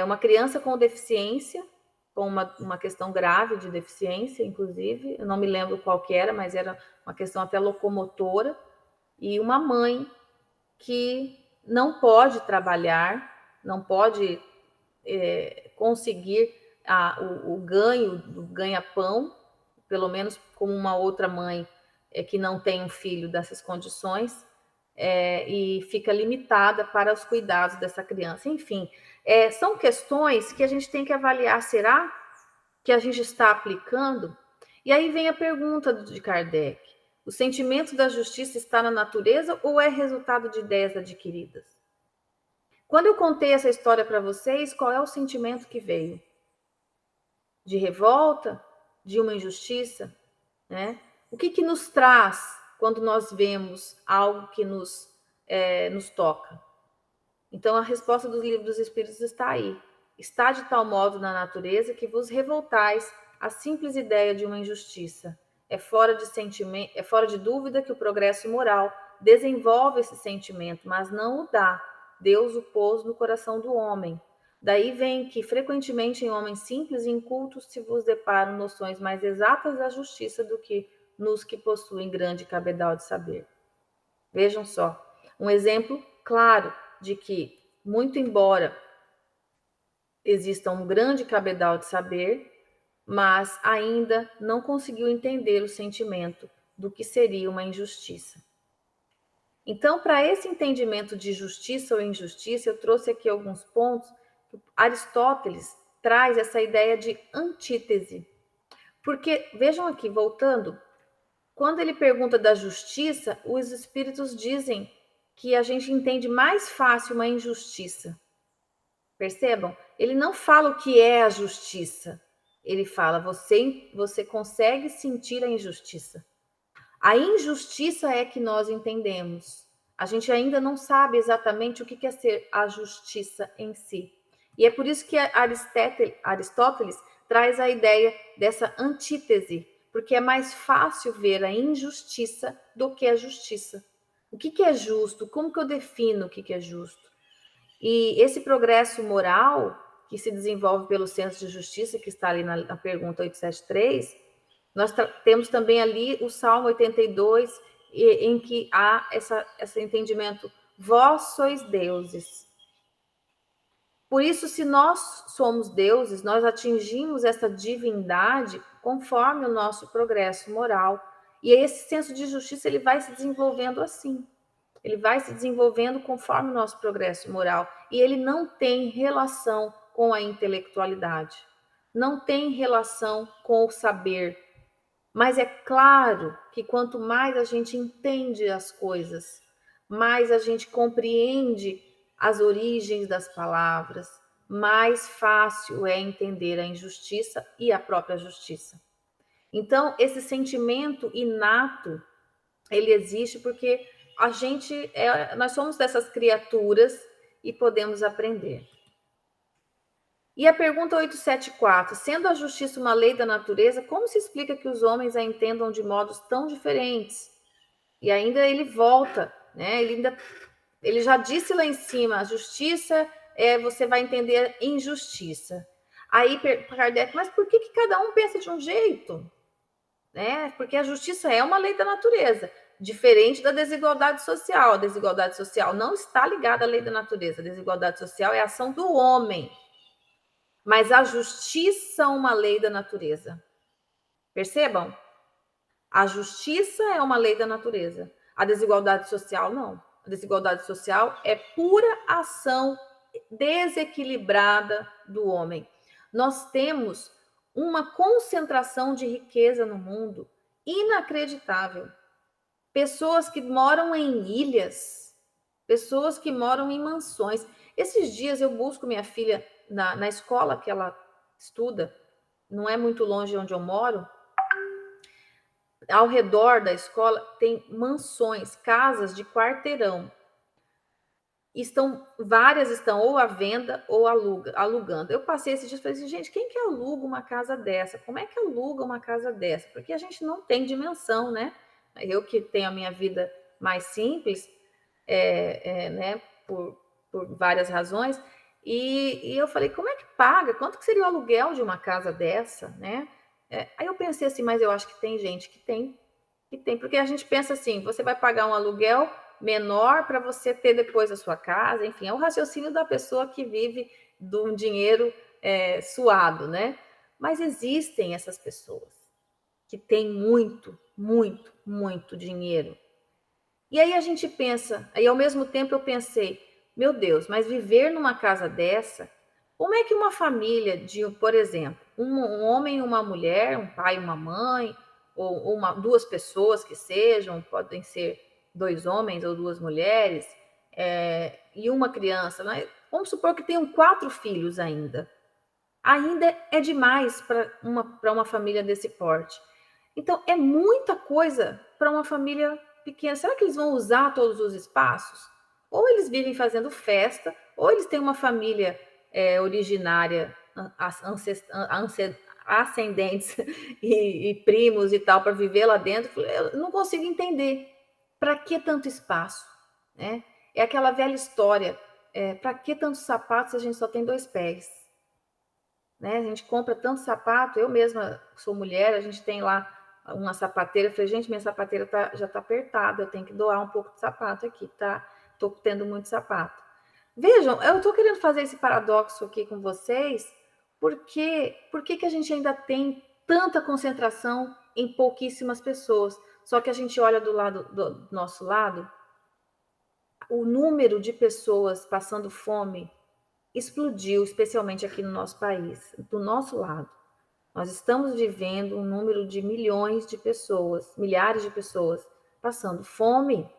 uma criança com deficiência, com uma questão grave de deficiência, inclusive, eu não me lembro qual que era, mas era uma questão até locomotora, e uma mãe que não pode trabalhar, não pode conseguir o ganho do ganha-pão, pelo menos como uma outra mãe que não tem um filho dessas condições, e fica limitada para os cuidados dessa criança. Enfim, são questões que a gente tem que avaliar, será que a gente está aplicando? E aí vem a pergunta de Kardec: o sentimento da justiça está na natureza ou é resultado de ideias adquiridas? Quando eu contei essa história para vocês, qual é o sentimento que veio? De revolta? De uma injustiça? Né? O que nos traz quando nós vemos algo que nos toca? Então, a resposta do Livro dos Espíritos está aí. Está de tal modo na natureza que vos revoltais à simples ideia de uma injustiça. É fora de dúvida que o progresso moral desenvolve esse sentimento, mas não o dá. Deus o pôs no coração do homem. Daí vem que, frequentemente, em homens simples e incultos se vos deparam noções mais exatas da justiça do que nos que possuem grande cabedal de saber. Vejam só, um exemplo claro de que, muito embora exista um grande cabedal de saber, mas ainda não conseguiu entender o sentimento do que seria uma injustiça. Então, para esse entendimento de justiça ou injustiça, eu trouxe aqui alguns pontos. Aristóteles traz essa ideia de antítese. Porque, vejam aqui, voltando, quando ele pergunta da justiça, os espíritos dizem que a gente entende mais fácil uma injustiça. Percebam? Ele não fala o que é a justiça. Ele fala, você consegue sentir a injustiça. A injustiça é que nós entendemos. A gente ainda não sabe exatamente o que é ser a justiça em si. E é por isso que Aristóteles traz a ideia dessa antítese, porque é mais fácil ver a injustiça do que a justiça. O que é justo? Como que eu defino o que é justo? E esse progresso moral que se desenvolve pelo senso de justiça, que está ali na pergunta 873, nós temos também ali o Salmo 82, em que há esse entendimento: vós sois deuses. Por isso, se nós somos deuses, nós atingimos essa divindade conforme o nosso progresso moral. E esse senso de justiça ele vai se desenvolvendo assim. Ele vai se desenvolvendo conforme o nosso progresso moral. E ele não tem relação com a intelectualidade. Não tem relação com o saber. Mas é claro que quanto mais a gente entende as coisas, mais a gente compreende as origens das palavras, mais fácil é entender a injustiça e a própria justiça. Então, esse sentimento inato, ele existe porque nós somos dessas criaturas e podemos aprender. E a pergunta 874, sendo a justiça uma lei da natureza, como se explica que os homens a entendam de modos tão diferentes? E ainda ele volta, né? Ele já disse lá em cima, a justiça você vai entender injustiça. Aí Kardec, mas por que cada um pensa de um jeito? Né? Porque a justiça é uma lei da natureza, diferente da desigualdade social. A desigualdade social não está ligada à lei da natureza. A desigualdade social é a ação do homem. Mas a justiça é uma lei da natureza. Percebam? A justiça é uma lei da natureza. A desigualdade social, não. A desigualdade social é pura ação desequilibrada do homem. Nós temos uma concentração de riqueza no mundo inacreditável. Pessoas que moram em ilhas, pessoas que moram em mansões. Esses dias eu busco minha filha na escola que ela estuda, não é muito longe de onde eu moro. Ao redor da escola tem mansões, casas de quarteirão. Várias estão ou à venda ou alugando. Eu passei esses dias e falei assim, gente, quem que aluga uma casa dessa? Como é que aluga uma casa dessa? Porque a gente não tem dimensão, né? Eu que tenho a minha vida mais simples, né, por várias razões. E eu falei, como é que paga? Quanto que seria o aluguel de uma casa dessa, né? Aí eu pensei assim, mas eu acho que tem gente que tem, porque a gente pensa assim, você vai pagar um aluguel menor para você ter depois a sua casa, enfim, é o raciocínio da pessoa que vive de um dinheiro suado, né? Mas existem essas pessoas que têm muito, muito, muito dinheiro. E aí a gente pensa, aí ao mesmo tempo eu pensei, meu Deus, mas viver numa casa dessa, como é que uma família de, por exemplo, um homem e uma mulher, um pai e uma mãe, ou duas pessoas que sejam, podem ser 2 homens ou 2 mulheres, e uma criança, né? Vamos supor que tenham 4 filhos ainda. Ainda é demais para uma família desse porte. Então, é muita coisa para uma família pequena. Será que eles vão usar todos os espaços? Ou eles vivem fazendo festa, ou eles têm uma família originária, ascendentes e primos e tal, para viver lá dentro. Eu não consigo entender. Para que tanto espaço? Né? É aquela velha história. Para que tantos sapatos se a gente só tem 2 pés? Né? A gente compra tanto sapato, eu mesma sou mulher, a gente tem lá uma sapateira, eu falei, gente, minha sapateira já está apertada, eu tenho que doar um pouco de sapato aqui, tá? Estou tendo muito sapato. Vejam, eu estou querendo fazer esse paradoxo aqui com vocês, porque por que a gente ainda tem tanta concentração em pouquíssimas pessoas? Só que a gente olha do nosso lado, o número de pessoas passando fome explodiu, especialmente aqui no nosso país, do nosso lado. Nós estamos vivendo um número de milhões de pessoas, milhares de pessoas passando fome.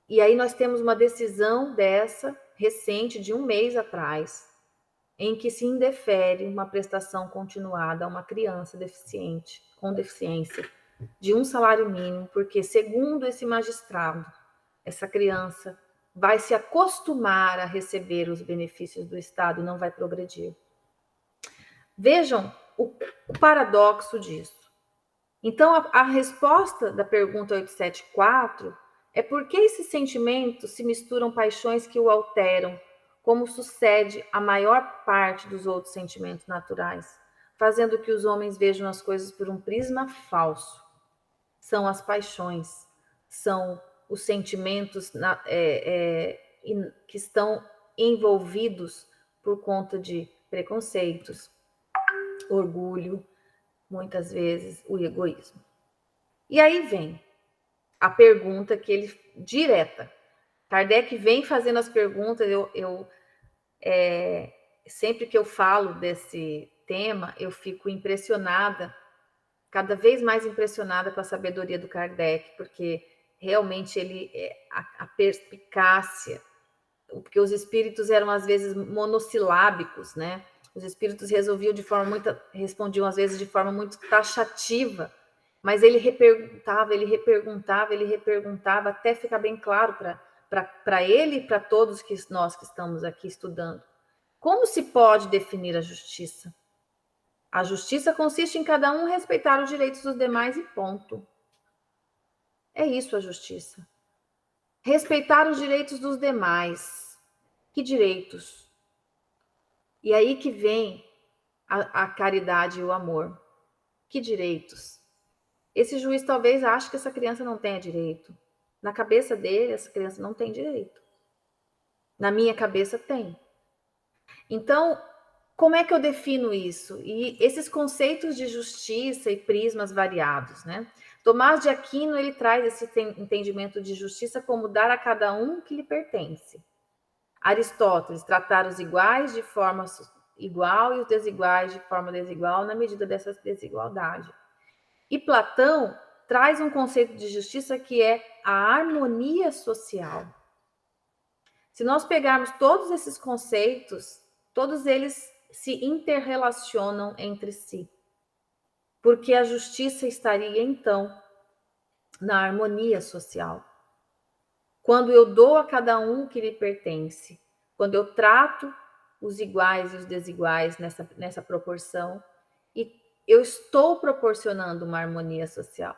E aí nós temos uma decisão dessa, recente, de 1 mês atrás, em que se indefere uma prestação continuada a uma criança deficiente, com deficiência, de 1 salário mínimo, porque, segundo esse magistrado, essa criança vai se acostumar a receber os benefícios do Estado e não vai progredir. Vejam o paradoxo disso. Então, a resposta da pergunta 874 é por que esses sentimentos se misturam paixões que o alteram, como sucede a maior parte dos outros sentimentos naturais, fazendo que os homens vejam as coisas por um prisma falso. São as paixões, são os sentimentos que estão envolvidos por conta de preconceitos, orgulho, muitas vezes o egoísmo. E aí vem a pergunta que ele direta. Kardec vem fazendo as perguntas, sempre que eu falo desse tema, eu fico impressionada, cada vez mais impressionada com a sabedoria do Kardec, porque realmente ele a perspicácia, porque os espíritos eram às vezes monossilábicos, né? Os espíritos respondiam às vezes de forma muito taxativa, mas ele reperguntava até ficar bem claro para ele e para todos nós que estamos aqui estudando. Como se pode definir a justiça? A justiça consiste em cada um respeitar os direitos dos demais e ponto. É isso a justiça. Respeitar os direitos dos demais. Que direitos? E aí que vem a caridade e o amor. Que direitos? Esse juiz talvez ache que essa criança não tenha direito. Na cabeça dele, essa criança não tem direito. Na minha cabeça, tem. Então, como é que eu defino isso? E esses conceitos de justiça e prismas variados, né? Tomás de Aquino, ele traz esse entendimento de justiça como dar a cada um o que lhe pertence. Aristóteles, tratar os iguais de forma igual e os desiguais de forma desigual na medida dessa desigualdade. E Platão traz um conceito de justiça que é a harmonia social. Se nós pegarmos todos esses conceitos, todos eles se interrelacionam entre si. Porque a justiça estaria, então, na harmonia social. Quando eu dou a cada um o que lhe pertence, quando eu trato os iguais e os desiguais nessa proporção, e eu estou proporcionando uma harmonia social.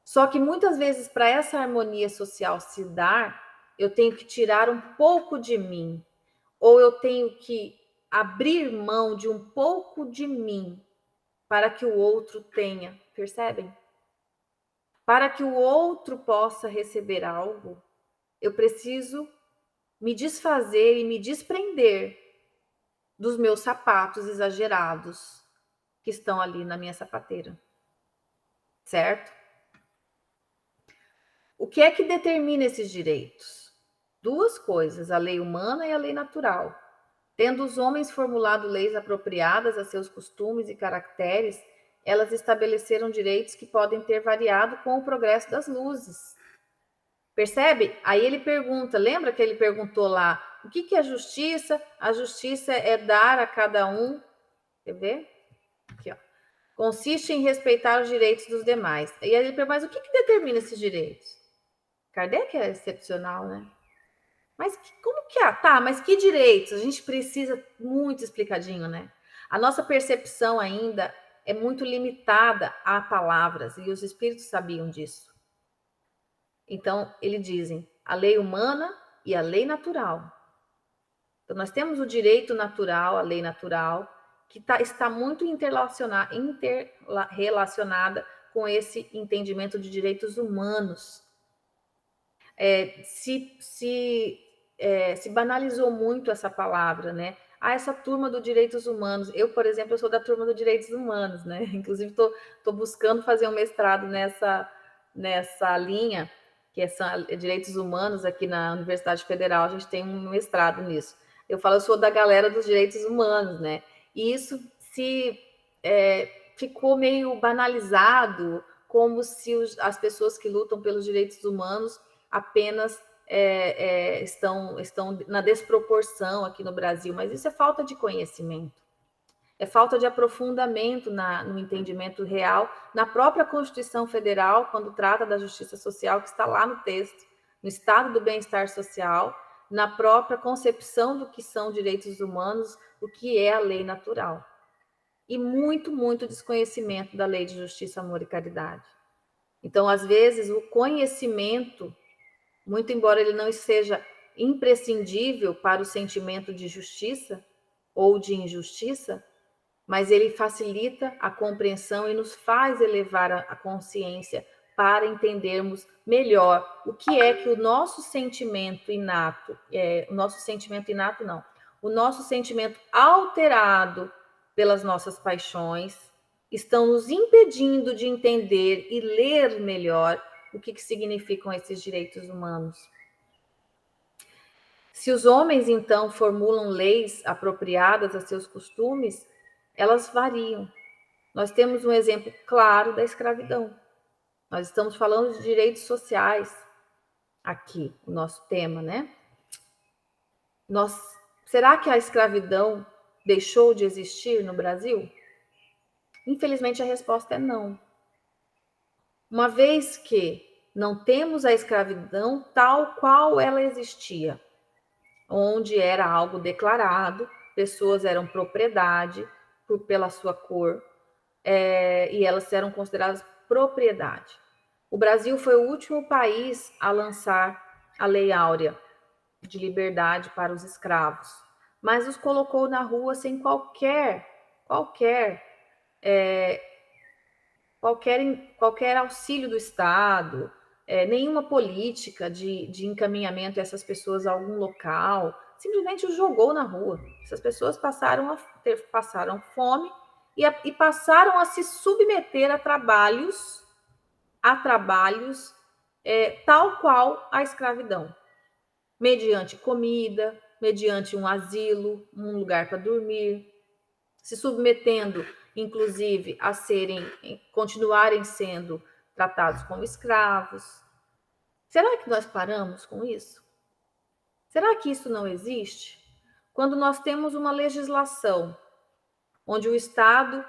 Só que muitas vezes, para essa harmonia social se dar, eu tenho que tirar um pouco de mim, ou eu tenho que abrir mão de um pouco de mim para que o outro tenha, percebem? Para que o outro possa receber algo, eu preciso me desfazer e me desprender dos meus sapatos exagerados que estão ali na minha sapateira, certo? O que é que determina esses direitos? Duas coisas, a lei humana e a lei natural. Tendo os homens formulado leis apropriadas a seus costumes e caracteres, elas estabeleceram direitos que podem ter variado com o progresso das luzes. Percebe? Aí ele pergunta, lembra que ele perguntou lá, o que é justiça? A justiça é dar a cada um, quer ver? Aqui, ó. Consiste em respeitar os direitos dos demais. E aí ele pergunta, mas o que determina esses direitos? Kardec é excepcional, né? Mas como que é? Tá, mas que direitos? A gente precisa muito explicadinho, né? A nossa percepção ainda é muito limitada a palavras, e os espíritos sabiam disso. Então, eles dizem a lei humana e a lei natural. Então, nós temos o direito natural, a lei natural, que está muito interrelacionada com esse entendimento de direitos humanos. Se banalizou muito essa palavra, né? Essa turma dos direitos humanos. Eu, por exemplo, eu sou da turma dos direitos humanos, né? Inclusive, estou buscando fazer um mestrado nessa linha, que são direitos humanos aqui na Universidade Federal. A gente tem um mestrado nisso. Eu sou da galera dos direitos humanos, né? E isso ficou meio banalizado, como se as pessoas que lutam pelos direitos humanos apenas estão na desproporção aqui no Brasil, mas isso é falta de conhecimento, é falta de aprofundamento no entendimento real, na própria Constituição Federal, quando trata da justiça social, que está lá no texto, no estado do bem-estar social, na própria concepção do que são direitos humanos, o que é a lei natural. E muito, muito desconhecimento da lei de justiça, amor e caridade. Então, às vezes, o conhecimento, muito embora ele não seja imprescindível para o sentimento de justiça ou de injustiça, mas ele facilita a compreensão e nos faz elevar a consciência para entendermos melhor o que é que o nosso sentimento inato, o nosso sentimento alterado pelas nossas paixões estão nos impedindo de entender e ler melhor o que significam esses direitos humanos. Se os homens, então, formulam leis apropriadas a seus costumes, elas variam. Nós temos um exemplo claro da escravidão. Nós estamos falando de direitos sociais aqui, o nosso tema, né? Será que a escravidão deixou de existir no Brasil? Infelizmente, a resposta é não. Uma vez que não temos a escravidão tal qual ela existia, onde era algo declarado, pessoas eram propriedade pela sua cor, e elas eram consideradas propriedade. O Brasil foi o último país a lançar a Lei Áurea de liberdade para os escravos, mas os colocou na rua sem qualquer auxílio do Estado, nenhuma política de encaminhamento dessas pessoas a algum local, simplesmente os jogou na rua. Essas pessoas passaram fome e passaram a se submeter a trabalhos tal qual a escravidão, mediante comida, mediante um asilo, um lugar para dormir, se submetendo, inclusive, a continuarem sendo tratados como escravos. Será que nós paramos com isso? Será que isso não existe? Quando nós temos uma legislação onde o Estado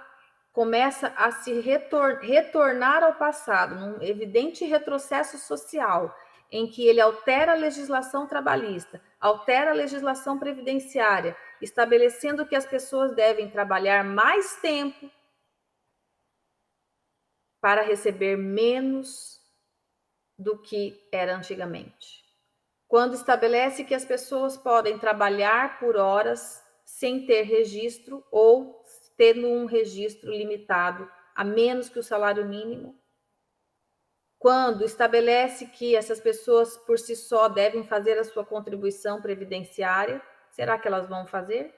começa a se retornar ao passado, num evidente retrocesso social, em que ele altera a legislação trabalhista, altera a legislação previdenciária, estabelecendo que as pessoas devem trabalhar mais tempo para receber menos do que era antigamente. Quando estabelece que as pessoas podem trabalhar por horas sem ter registro ou tendo um registro limitado a menos que o salário mínimo. Quando estabelece que essas pessoas por si só devem fazer a sua contribuição previdenciária, será que elas vão fazer?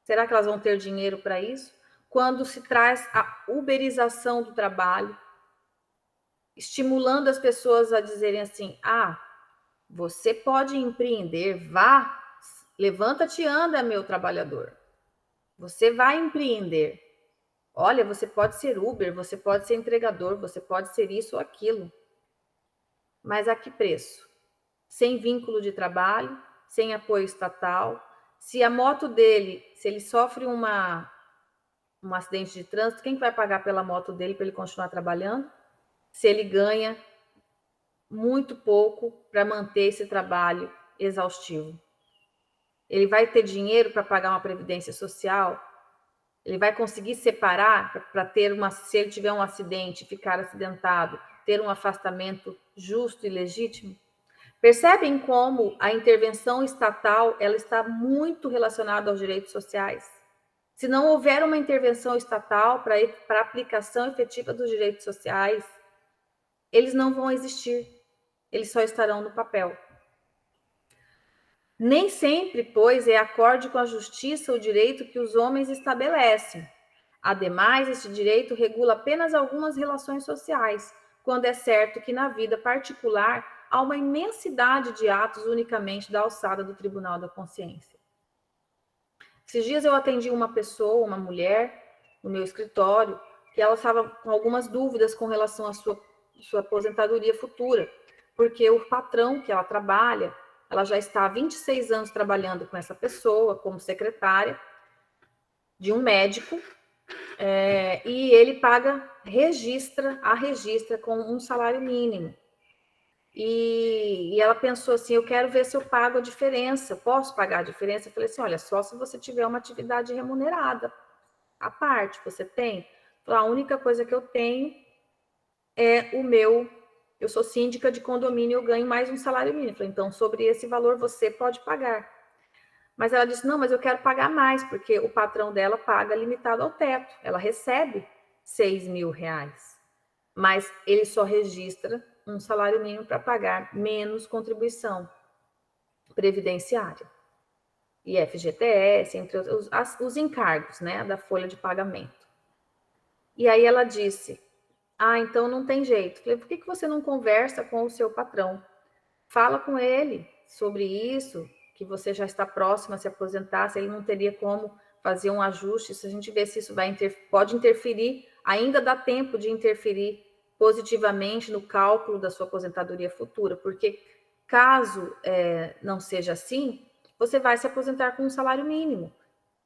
Será que elas vão ter dinheiro para isso? Quando se traz a uberização do trabalho, estimulando as pessoas a dizerem assim: ah, você pode empreender, vá, levanta-te e anda, meu trabalhador. Você vai empreender. Olha, você pode ser Uber, você pode ser entregador, você pode ser isso ou aquilo. Mas a que preço? Sem vínculo de trabalho, sem apoio estatal. Se a moto dele, se ele sofre um acidente de trânsito, quem que vai pagar pela moto dele para ele continuar trabalhando? Se ele ganha muito pouco para manter esse trabalho exaustivo. Ele vai ter dinheiro para pagar uma previdência social? Ele vai conseguir separar para ter se ele tiver um acidente, ficar acidentado, ter um afastamento justo e legítimo? Percebem como a intervenção estatal ela está muito relacionada aos direitos sociais? Se não houver uma intervenção estatal para a aplicação efetiva dos direitos sociais, eles não vão existir, eles só estarão no papel. Nem sempre, pois, é acorde com a justiça o direito que os homens estabelecem. Ademais, este direito regula apenas algumas relações sociais, quando é certo que na vida particular há uma imensidade de atos unicamente da alçada do Tribunal da Consciência. Esses dias eu atendi uma pessoa, uma mulher, no meu escritório, que ela estava com algumas dúvidas com relação à sua aposentadoria futura, porque o patrão que ela trabalha, ela já está há 26 anos trabalhando com essa pessoa como secretária de um médico, e ele registra com um salário mínimo. E ela pensou assim, eu quero ver se eu pago a diferença, posso pagar a diferença? Eu falei assim, olha, só se você tiver uma atividade remunerada à parte, você tem? A única coisa que eu tenho é eu sou síndica de condomínio, eu ganho mais um salário mínimo. Eu falei, então, sobre esse valor você pode pagar. Mas ela disse, não, mas eu quero pagar mais, porque o patrão dela paga limitado ao teto. Ela recebe 6 mil reais, mas ele só registra um salário mínimo para pagar menos contribuição previdenciária. E FGTS, entre os encargos, né, da folha de pagamento. E aí ela disse, então não tem jeito. Falei, por que você não conversa com o seu patrão? Fala com ele sobre isso, que você já está próximo a se aposentar, se ele não teria como fazer um ajuste, se a gente vê se isso pode interferir, ainda dá tempo de interferir positivamente no cálculo da sua aposentadoria futura, porque caso não seja assim, você vai se aposentar com um salário mínimo,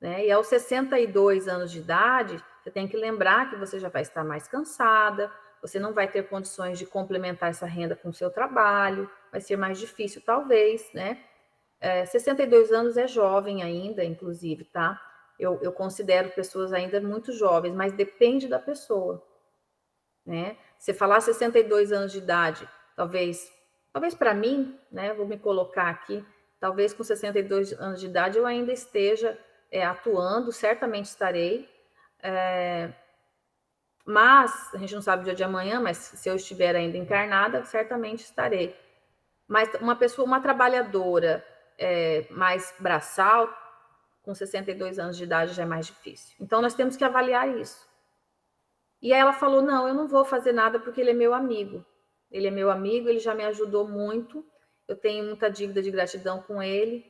né? E aos 62 anos de idade, você tem que lembrar que você já vai estar mais cansada, você não vai ter condições de complementar essa renda com o seu trabalho, vai ser mais difícil talvez, né? 62 anos é jovem ainda, inclusive, tá? Eu considero pessoas ainda muito jovens, mas depende da pessoa, né? Se falar 62 anos de idade, talvez para mim, né? Vou me colocar aqui, talvez com 62 anos de idade eu ainda esteja atuando, certamente estarei, mas a gente não sabe o dia de amanhã, mas se eu estiver ainda encarnada, certamente estarei. Mas uma trabalhadora mais braçal, com 62 anos de idade já é mais difícil. Então, nós temos que avaliar isso. E aí ela falou, não, eu não vou fazer nada porque ele é meu amigo. Ele é meu amigo, ele já me ajudou muito, eu tenho muita dívida de gratidão com ele.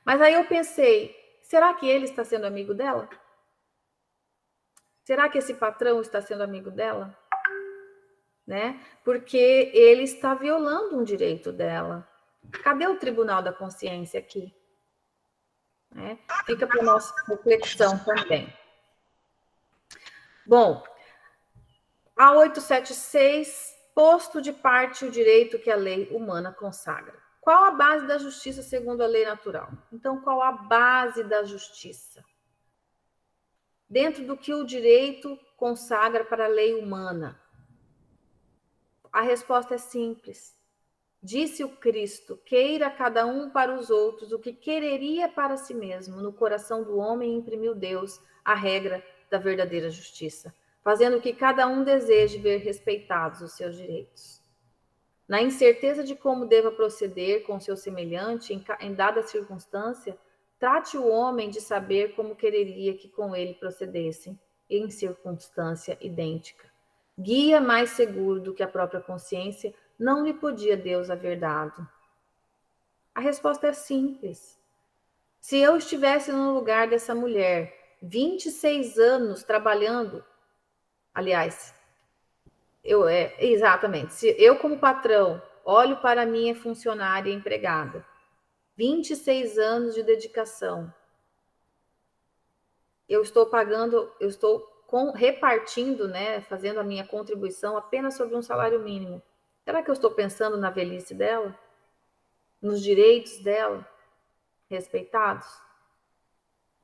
Mas aí eu pensei, será que ele está sendo amigo dela? Será que esse patrão está sendo amigo dela? Né? Porque ele está violando um direito dela. Cadê o Tribunal da Consciência aqui? Né? Fica para nossa reflexão também. Bom, a 876, posto de parte o direito que a lei humana consagra. Qual a base da justiça segundo a lei natural? Então, qual a base da justiça? Dentro do que o direito consagra para a lei humana. A resposta é simples. Disse o Cristo: queira cada um para os outros o que quereria para si mesmo. No coração do homem imprimiu Deus a regra da verdadeira justiça, fazendo que cada um deseje ver respeitados os seus direitos. Na incerteza de como deva proceder com seu semelhante em dada circunstância, trate o homem de saber como quereria que com ele procedessem em circunstância idêntica. Guia mais seguro do que a própria consciência, não lhe podia Deus haver dado. A resposta é simples. Se eu estivesse no lugar dessa mulher, 26 anos trabalhando, aliás, exatamente, se eu como patrão olho para a minha funcionária empregada, 26 anos de dedicação, eu estou pagando, eu estou repartindo, né, fazendo a minha contribuição apenas sobre um salário mínimo. Será que eu estou pensando na velhice dela? Nos direitos dela respeitados?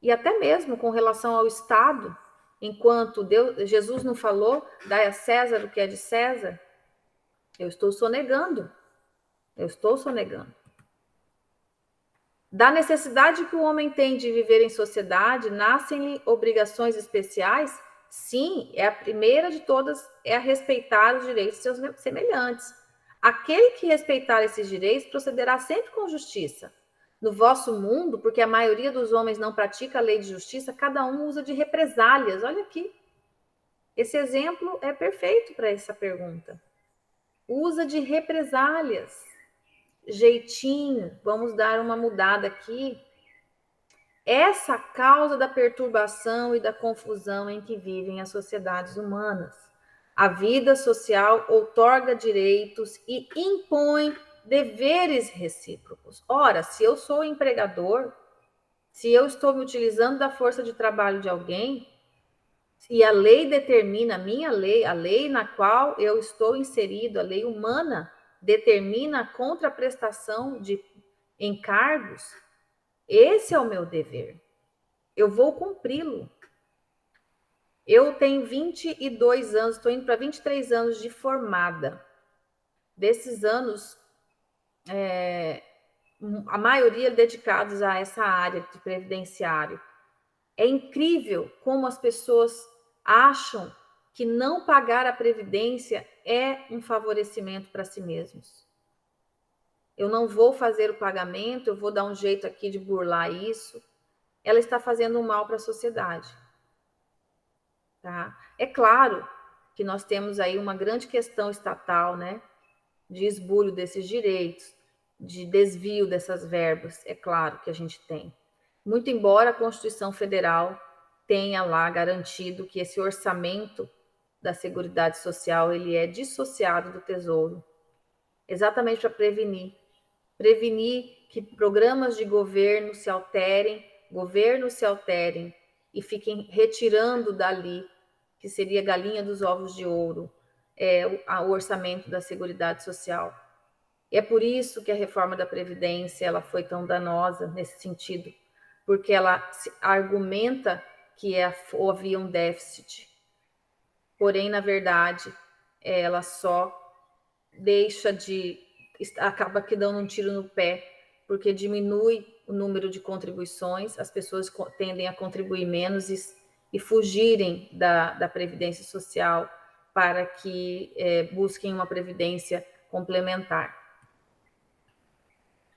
E até mesmo com relação ao Estado, enquanto Jesus não falou, dai a César o que é de César, eu estou sonegando. Da necessidade que o homem tem de viver em sociedade, nascem-lhe obrigações especiais? Sim, a primeira de todas é a respeitar os direitos de seus semelhantes. Aquele que respeitar esses direitos procederá sempre com justiça. No vosso mundo, porque a maioria dos homens não pratica a lei de justiça, cada um usa de represálias. Olha aqui. Esse exemplo é perfeito para essa pergunta. Usa de represálias. Jeitinho, vamos dar uma mudada aqui. Essa causa da perturbação e da confusão em que vivem as sociedades humanas. A vida social outorga direitos e impõe deveres recíprocos. Ora, se eu sou empregador, se eu estou me utilizando da força de trabalho de alguém, e a lei determina, a lei na qual eu estou inserido, a lei humana, determina a contraprestação de encargos, esse é o meu dever. Eu vou cumpri-lo. Eu tenho 22 anos, estou indo para 23 anos de formada. Desses anos, a maioria dedicados a essa área de previdenciário. É incrível como as pessoas acham que não pagar a previdência é um favorecimento para si mesmos. Eu não vou fazer o pagamento, eu vou dar um jeito aqui de burlar isso. Ela está fazendo um mal para a sociedade. Tá? É claro que nós temos aí uma grande questão estatal, né? De esbulho desses direitos, de desvio dessas verbas, é claro que a gente tem. Muito embora a Constituição Federal tenha lá garantido que esse orçamento da Seguridade Social ele é dissociado do Tesouro, exatamente para prevenir que programas de governo se alterem e fiquem retirando dali, que seria a galinha dos ovos de ouro, o orçamento da Seguridade Social. É por isso que a reforma da Previdência ela foi tão danosa nesse sentido, porque ela argumenta que havia um déficit. Porém, na verdade, ela só acaba que dando um tiro no pé, porque diminui o número de contribuições, as pessoas tendem a contribuir menos e fugirem da Previdência Social para que busquem uma previdência complementar.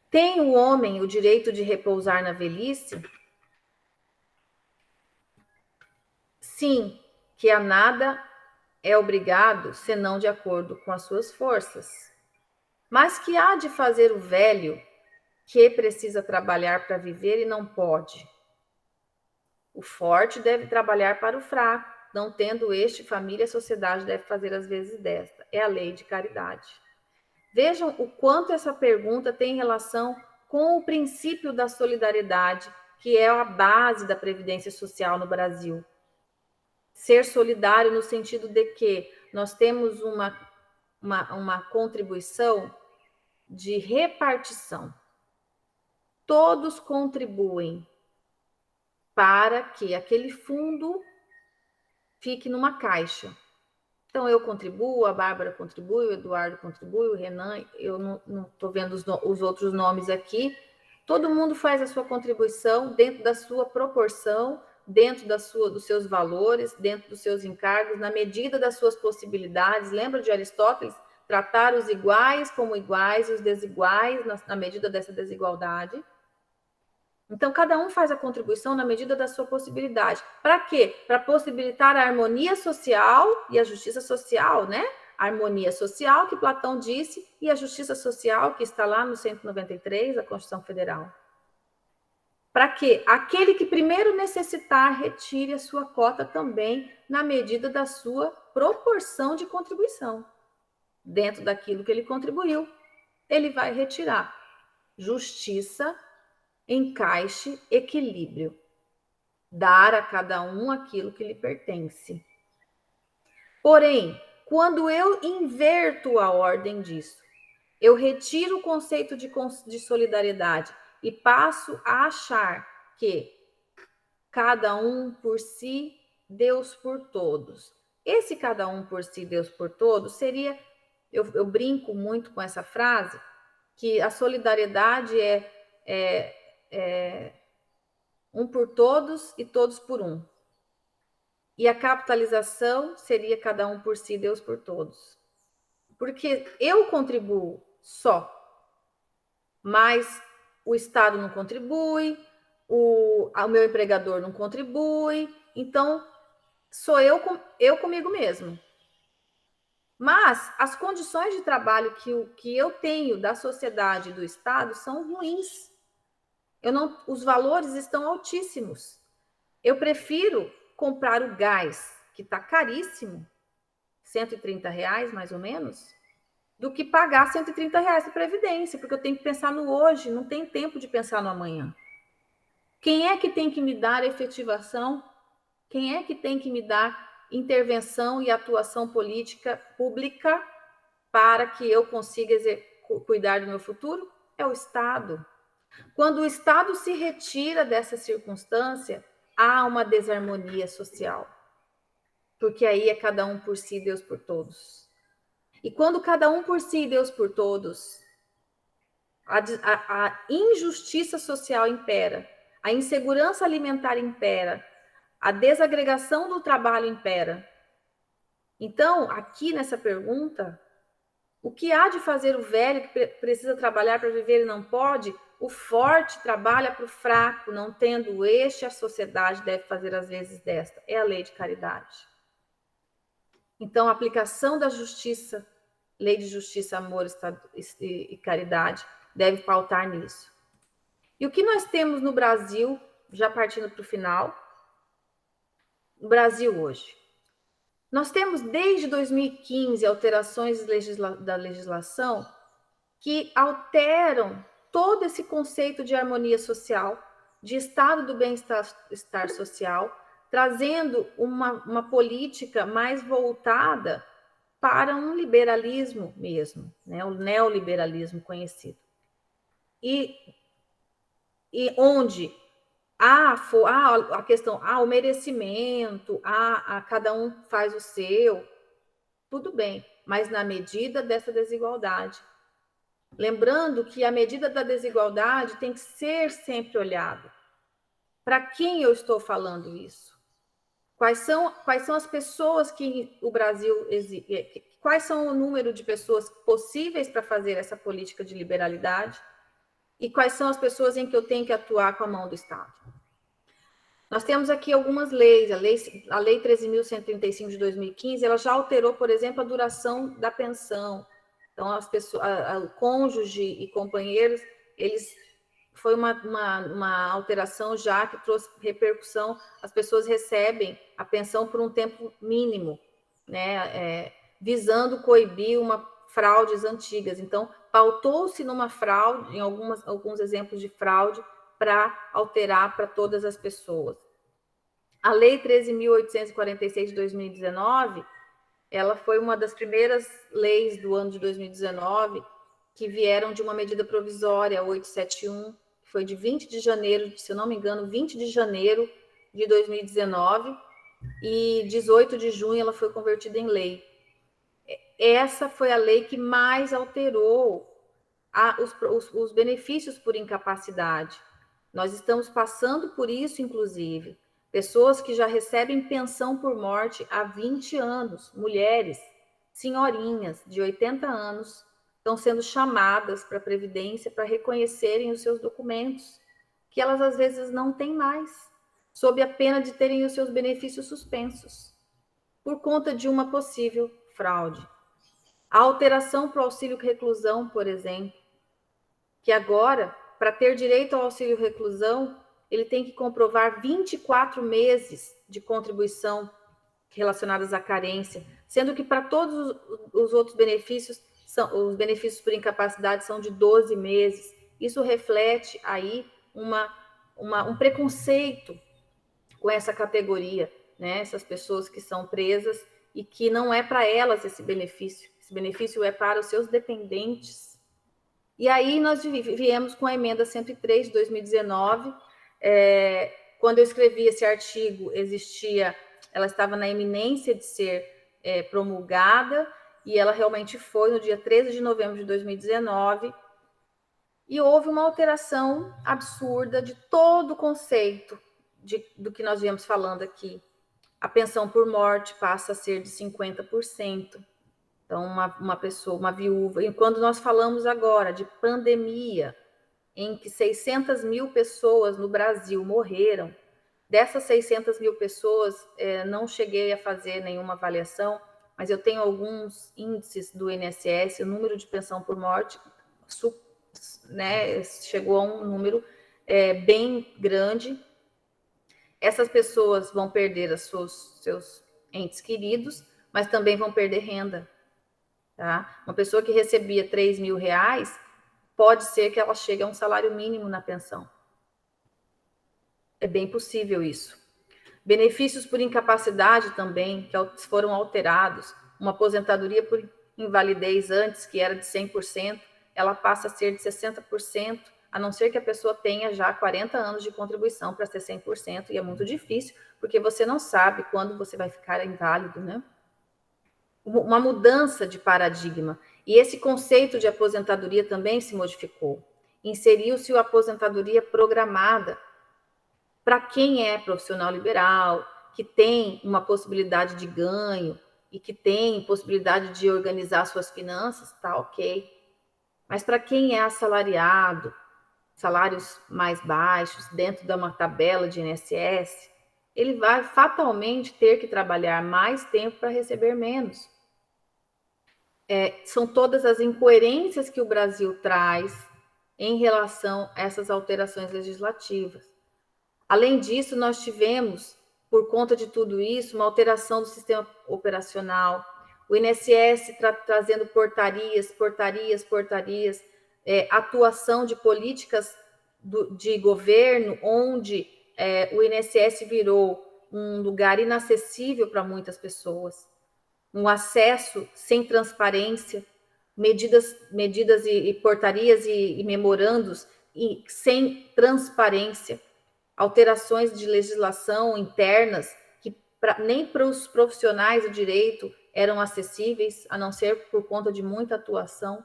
Tem o homem o direito de repousar na velhice? Sim, que a nada é obrigado, senão de acordo com as suas forças. Mas que há de fazer o velho que precisa trabalhar para viver e não pode? O forte deve trabalhar para o fraco, não tendo este família, a sociedade deve fazer as vezes desta. É a lei de caridade. Vejam o quanto essa pergunta tem relação com o princípio da solidariedade, que é a base da Previdência Social no Brasil. Ser solidário no sentido de que nós temos uma contribuição de repartição. Todos contribuem para que aquele fundo fique numa caixa. Então, eu contribuo, a Bárbara contribui, o Eduardo contribui, o Renan, eu não estou vendo os outros nomes aqui. Todo mundo faz a sua contribuição dentro da sua proporção, dentro dos seus valores, dentro dos seus encargos, na medida das suas possibilidades. Lembra de Aristóteles? Tratar os iguais como iguais e os desiguais na medida dessa desigualdade. Então, cada um faz a contribuição na medida da sua possibilidade. Para quê? Para possibilitar a harmonia social e a justiça social, né? A harmonia social, que Platão disse, e a justiça social, que está lá no 193 da Constituição Federal. Para quê? Aquele que primeiro necessitar, retire a sua cota também na medida da sua proporção de contribuição. Dentro daquilo que ele contribuiu, ele vai retirar. Justiça, encaixe, equilíbrio. Dar a cada um aquilo que lhe pertence. Porém, quando eu inverto a ordem disso, eu retiro o conceito de solidariedade e passo a achar que cada um por si, Deus por todos. Esse cada um por si, Deus por todos, seria, eu brinco muito com essa frase, que a solidariedade é um por todos e todos por um. E a capitalização seria cada um por si, Deus por todos. Porque eu contribuo só, mas o Estado não contribui, o meu empregador não contribui, então sou eu comigo mesmo. Mas as condições de trabalho que eu tenho da sociedade e do Estado são ruins. Os valores estão altíssimos. Eu prefiro comprar o gás, que está caríssimo, R$130 mais ou menos, do que pagar R$130 de previdência, porque eu tenho que pensar no hoje, não tenho tempo de pensar no amanhã. Quem é que tem que me dar efetivação? Quem é que tem que me dar intervenção e atuação política pública para que eu consiga cuidar do meu futuro? É o Estado. Quando o Estado se retira dessa circunstância, há uma desarmonia social. Porque aí é cada um por si, Deus por todos. E quando cada um por si, Deus por todos, a injustiça social impera, a insegurança alimentar impera, a desagregação do trabalho impera. Então, aqui nessa pergunta, o que há de fazer o velho que precisa trabalhar para viver e não pode? O forte trabalha para o fraco, não tendo este, a sociedade deve fazer as vezes desta. É a lei de caridade. Então, a aplicação da justiça, lei de justiça, amor e caridade, deve pautar nisso. E o que nós temos no Brasil, já partindo para o final, no Brasil hoje? Nós temos, desde 2015, alterações da legislação que alteram todo esse conceito de harmonia social, de estado do bem-estar social, trazendo uma política mais voltada para um liberalismo mesmo, né? O neoliberalismo conhecido. E onde há a questão, o merecimento, cada um faz o seu, tudo bem, mas na medida dessa desigualdade. Lembrando que a medida da desigualdade tem que ser sempre olhada. Para quem eu estou falando isso? Quais são as pessoas que o Brasil exige? Quais são o número de pessoas possíveis para fazer essa política de liberalidade? E quais são as pessoas em que eu tenho que atuar com a mão do Estado? Nós temos aqui algumas leis. A Lei 13.135 de 2015, ela já alterou, por exemplo, a duração da pensão. Então, as pessoas, o cônjuge e companheiros, foi uma alteração já que trouxe repercussão. As pessoas recebem a pensão por um tempo mínimo, né? Visando coibir fraudes antigas. Então, pautou-se numa fraude, em alguns exemplos de fraude, para alterar para todas as pessoas. A Lei 13.846 de 2019, ela foi uma das primeiras leis do ano de 2019 que vieram de uma medida provisória, 871, que foi de 20 de janeiro, se eu não me engano, 20 de janeiro de 2019, e 18 de junho ela foi convertida em lei. essa foi a lei que mais alterou os benefícios por incapacidade. Nós estamos passando por isso, inclusive. Pessoas que já recebem pensão por morte há 20 anos, mulheres, senhorinhas de 80 anos, estão sendo chamadas para a Previdência para reconhecerem os seus documentos, que elas às vezes não têm mais, sob a pena de terem os seus benefícios suspensos, por conta de uma possível fraude. A alteração para o auxílio reclusão, por exemplo, que agora, para ter direito ao auxílio reclusão, ele tem que comprovar 24 meses de contribuição relacionadas à carência, sendo que para todos os outros benefícios, os benefícios por incapacidade são de 12 meses. Isso reflete aí um preconceito com essa categoria, né? Essas pessoas que são presas e que não é para elas esse benefício é para os seus dependentes. E aí nós viemos com a emenda 103 de 2019, quando eu escrevi esse artigo, ela estava na iminência de ser promulgada, e ela realmente foi no dia 13 de novembro de 2019, e houve uma alteração absurda de todo o conceito do que nós viemos falando aqui. A pensão por morte passa a ser de 50%. Então, uma pessoa, uma viúva, e quando nós falamos agora de pandemia, em que 600 mil pessoas no Brasil morreram, dessas 600 mil pessoas, não cheguei a fazer nenhuma avaliação, mas eu tenho alguns índices do INSS, o número de pensão por morte, né, chegou a um número bem grande. Essas pessoas vão perder seus entes queridos, mas também vão perder renda. Tá? Uma pessoa que recebia R$3.000, pode ser que ela chegue a um salário mínimo na pensão. É bem possível isso. Benefícios por incapacidade também, que foram alterados. Uma aposentadoria por invalidez antes, que era de 100%, ela passa a ser de 60%, a não ser que a pessoa tenha já 40 anos de contribuição para ser 100%, e é muito difícil, porque você não sabe quando você vai ficar inválido, né? Uma mudança de paradigma. E esse conceito de aposentadoria também se modificou. Inseriu-se a aposentadoria programada para quem é profissional liberal, que tem uma possibilidade de ganho e que tem possibilidade de organizar suas finanças, tá ok. Mas para quem é assalariado, salários mais baixos, dentro de uma tabela de INSS, ele vai fatalmente ter que trabalhar mais tempo para receber menos. São todas as incoerências que o Brasil traz em relação a essas alterações legislativas. Além disso, nós tivemos, por conta de tudo isso, uma alteração do sistema operacional, o INSS trazendo portarias, atuação de políticas de governo, onde o INSS virou um lugar inacessível para muitas pessoas, um acesso sem transparência, medidas e portarias e memorandos sem transparência, alterações de legislação internas que nem para os profissionais do direito eram acessíveis, a não ser por conta de muita atuação.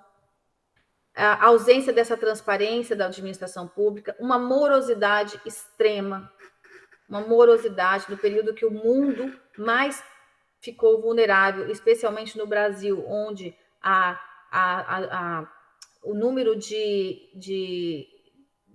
A ausência dessa transparência da administração pública, uma morosidade extrema, uma morosidade no período que o mundo mais ficou vulnerável, especialmente no Brasil, onde o número de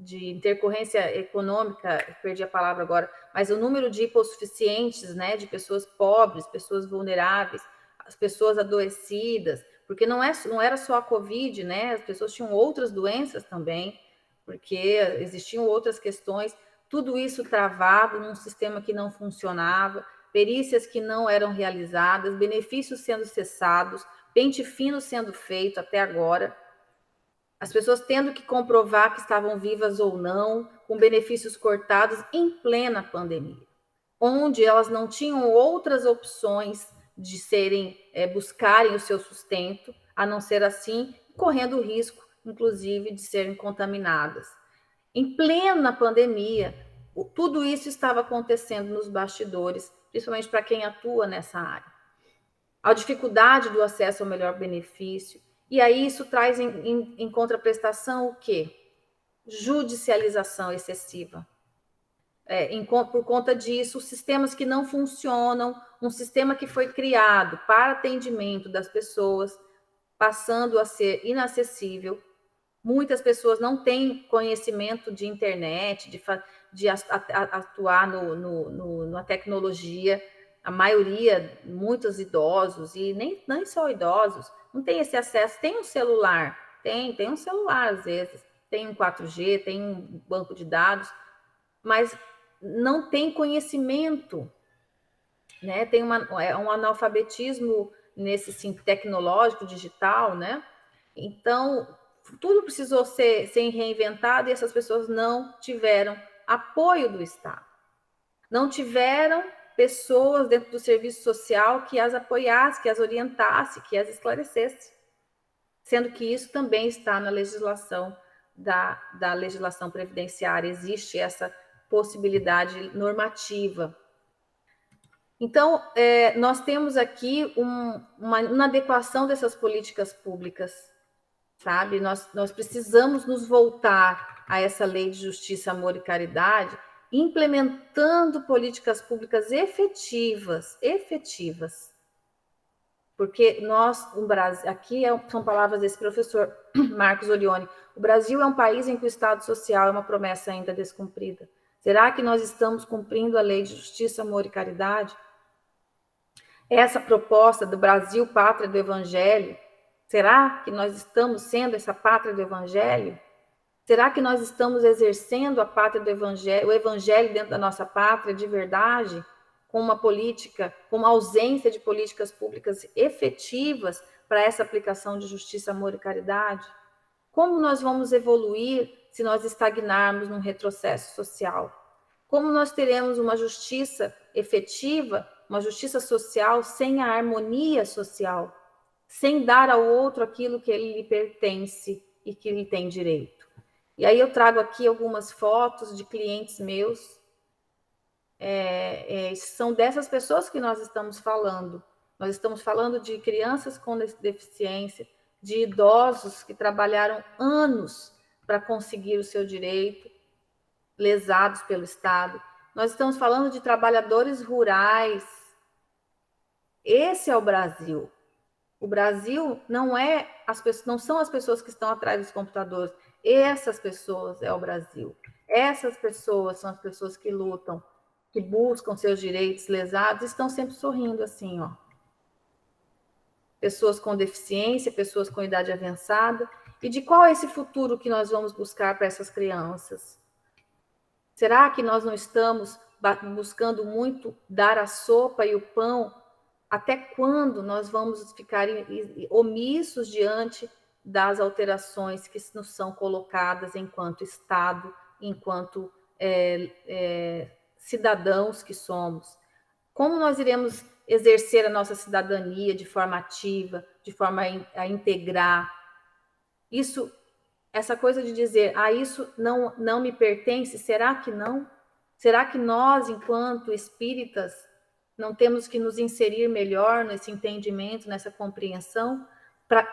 intercorrência econômica, perdi a palavra agora, mas o número de hipossuficientes, né, de pessoas pobres, pessoas vulneráveis, as pessoas adoecidas, porque não era só a Covid, né, as pessoas tinham outras doenças também, porque existiam outras questões, tudo isso travado num sistema que não funcionava, perícias que não eram realizadas, benefícios sendo cessados, pente fino sendo feito até agora, as pessoas tendo que comprovar que estavam vivas ou não, com benefícios cortados em plena pandemia, onde elas não tinham outras opções de buscarem o seu sustento, a não ser assim, correndo o risco, inclusive, de serem contaminadas. Em plena pandemia, tudo isso estava acontecendo nos bastidores, principalmente para quem atua nessa área. a dificuldade do acesso ao melhor benefício. E aí isso traz em contraprestação o quê? Judicialização excessiva. Por conta disso, sistemas que não funcionam, um sistema que foi criado para atendimento das pessoas, passando a ser inacessível. Muitas pessoas não têm conhecimento de internet, de atuar na tecnologia. A maioria, muitos idosos, e nem só idosos, não tem esse acesso. Tem um celular, tem um celular às vezes, tem um 4G, tem um banco de dados, mas não tem conhecimento, né? Tem um analfabetismo nesse sim, tecnológico, digital, né? Então, tudo precisou ser reinventado e essas pessoas não tiveram apoio do Estado. Não tiveram pessoas dentro do serviço social que as apoiasse, que as orientasse, que as esclarecesse. Sendo que isso também está na legislação da legislação previdenciária, existe essa possibilidade normativa. Então, nós temos aqui uma adequação dessas políticas públicas, sabe? Nós precisamos nos voltar a essa lei de justiça, amor e caridade, implementando políticas públicas efetivas, porque o Brasil, aqui são palavras desse professor Marcos Olione, o Brasil é um país em que o Estado Social é uma promessa ainda descumprida. Será que nós estamos cumprindo a lei de justiça, amor e caridade? Essa proposta do Brasil, pátria do Evangelho, será que nós estamos sendo essa pátria do Evangelho? Será que nós estamos exercendo a pátria do Evangelho, o Evangelho dentro da nossa pátria de verdade, com uma política, com uma ausência de políticas públicas efetivas para essa aplicação de justiça, amor e caridade? Como nós vamos evoluir se nós estagnarmos num retrocesso social? Como nós teremos uma justiça efetiva, uma justiça social sem a harmonia social, sem dar ao outro aquilo que ele lhe pertence e que ele tem direito? E aí eu trago aqui algumas fotos de clientes meus. São dessas pessoas que nós estamos falando. Nós estamos falando de crianças com deficiência, de idosos que trabalharam anos para conseguir o seu direito, lesados pelo Estado. Nós estamos falando de trabalhadores rurais. Esse é o Brasil. O Brasil não são as pessoas que estão atrás dos computadores. Essas pessoas é o Brasil. Essas pessoas são as pessoas que lutam, que buscam seus direitos lesados, estão sempre sorrindo assim, ó. Pessoas com deficiência, pessoas com idade avançada. E de qual é esse futuro que nós vamos buscar para essas crianças? Será que nós não estamos buscando muito dar a sopa e o pão? Até quando nós vamos ficar omissos diante das alterações que nos são colocadas enquanto Estado, enquanto cidadãos que somos? Como nós iremos exercer a nossa cidadania de forma ativa, de forma a integrar? Essa coisa de dizer, isso não me pertence, será que não? Será que nós, enquanto espíritas, não temos que nos inserir melhor nesse entendimento, nessa compreensão, para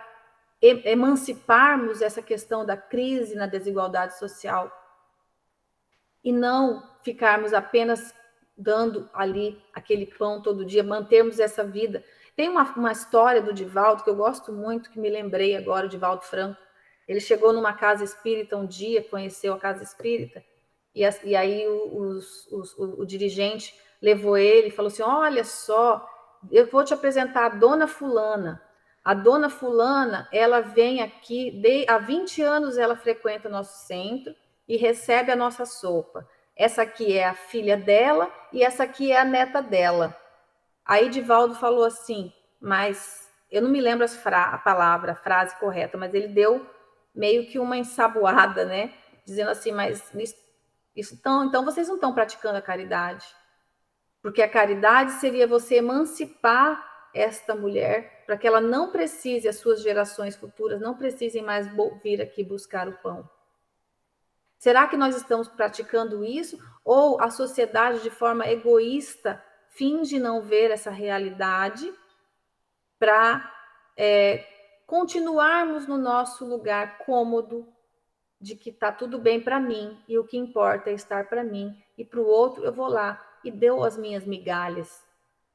emanciparmos essa questão da crise na desigualdade social e não ficarmos apenas dando ali aquele pão todo dia, mantermos essa vida? Tem uma história do Divaldo que eu gosto muito, que me lembrei agora, o Divaldo Franco. Ele chegou numa casa espírita um dia, conheceu a casa espírita, e aí o dirigente levou ele e falou assim, olha só, eu vou te apresentar a dona fulana. A dona fulana, ela vem aqui, há 20 anos ela frequenta nosso centro e recebe a nossa sopa. Essa aqui é a filha dela e essa aqui é a neta dela. Aí Divaldo falou assim, mas eu não me lembro a frase correta, mas ele deu meio que uma ensaboada, né? Dizendo assim, mas então vocês não estão praticando a caridade. Porque a caridade seria você emancipar esta mulher para que ela não precise, as suas gerações futuras não precisem mais vir aqui buscar o pão. Será que nós estamos praticando isso? Ou a sociedade, de forma egoísta, finge não ver essa realidade para continuarmos no nosso lugar cômodo, de que está tudo bem para mim, e o que importa é estar para mim, e para o outro eu vou lá e dou as minhas migalhas.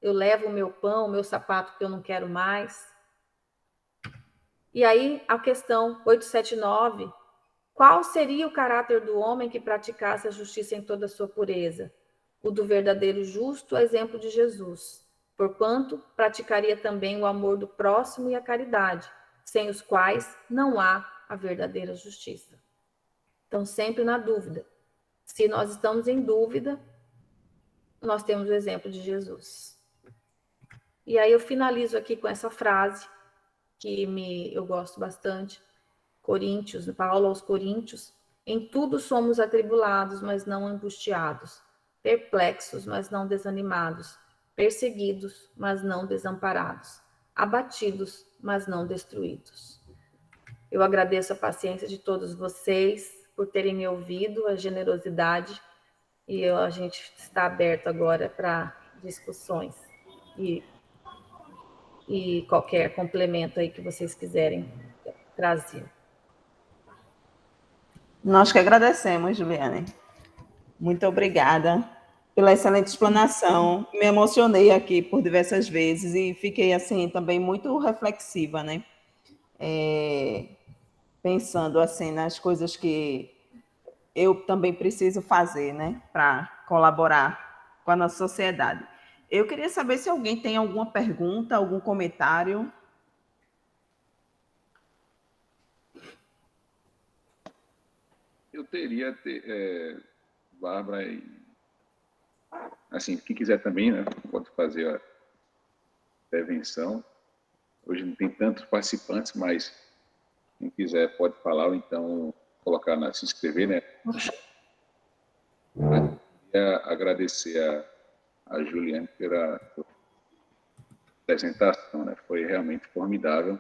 Eu levo o meu pão, o meu sapato que eu não quero mais. E aí a questão 879, qual seria o caráter do homem que praticasse a justiça em toda a sua pureza? O do verdadeiro justo, exemplo de Jesus. Porquanto praticaria também o amor do próximo e a caridade, sem os quais não há a verdadeira justiça. Então, sempre na dúvida. Se nós estamos em dúvida, nós temos o exemplo de Jesus. E aí eu finalizo aqui com essa frase, que eu gosto bastante. Coríntios, Paulo aos Coríntios: em tudo somos atribulados, mas não angustiados, perplexos, mas não desanimados, perseguidos, mas não desamparados, abatidos, mas não destruídos. Eu agradeço a paciência de todos vocês por terem me ouvido, a generosidade, e a gente está aberto agora para discussões e qualquer complemento aí que vocês quiserem trazer. Nós que agradecemos, Juliane. Muito obrigada pela excelente explanação. Me emocionei aqui por diversas vezes e fiquei assim também muito reflexiva, né? Pensando assim nas coisas que eu também preciso fazer, né, para colaborar com a nossa sociedade. Eu queria saber se alguém tem alguma pergunta, algum comentário. Eu teria, Bárbara, assim, quem quiser também, né, pode fazer a intervenção. Hoje não tem tantos participantes, mas quem quiser pode falar, ou então colocar, se inscrever, né? Eu queria agradecer a Juliane pela apresentação, né? Foi realmente formidável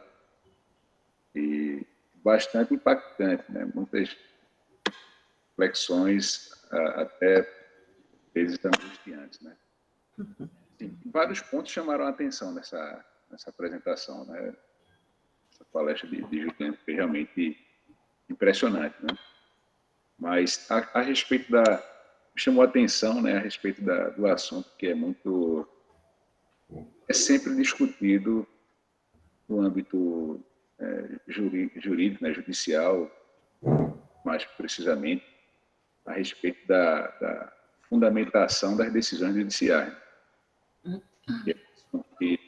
e bastante impactante, né? Muitas reflexões, até vezes angustiantes, né? Sim, vários pontos chamaram a atenção nessa apresentação, né? Essa palestra de Juliane foi realmente impressionante, né? Mas a respeito me chamou a atenção, né, a respeito do assunto, que é sempre discutido no âmbito jurídico, né, judicial, mais precisamente, a respeito da fundamentação das decisões judiciais. Que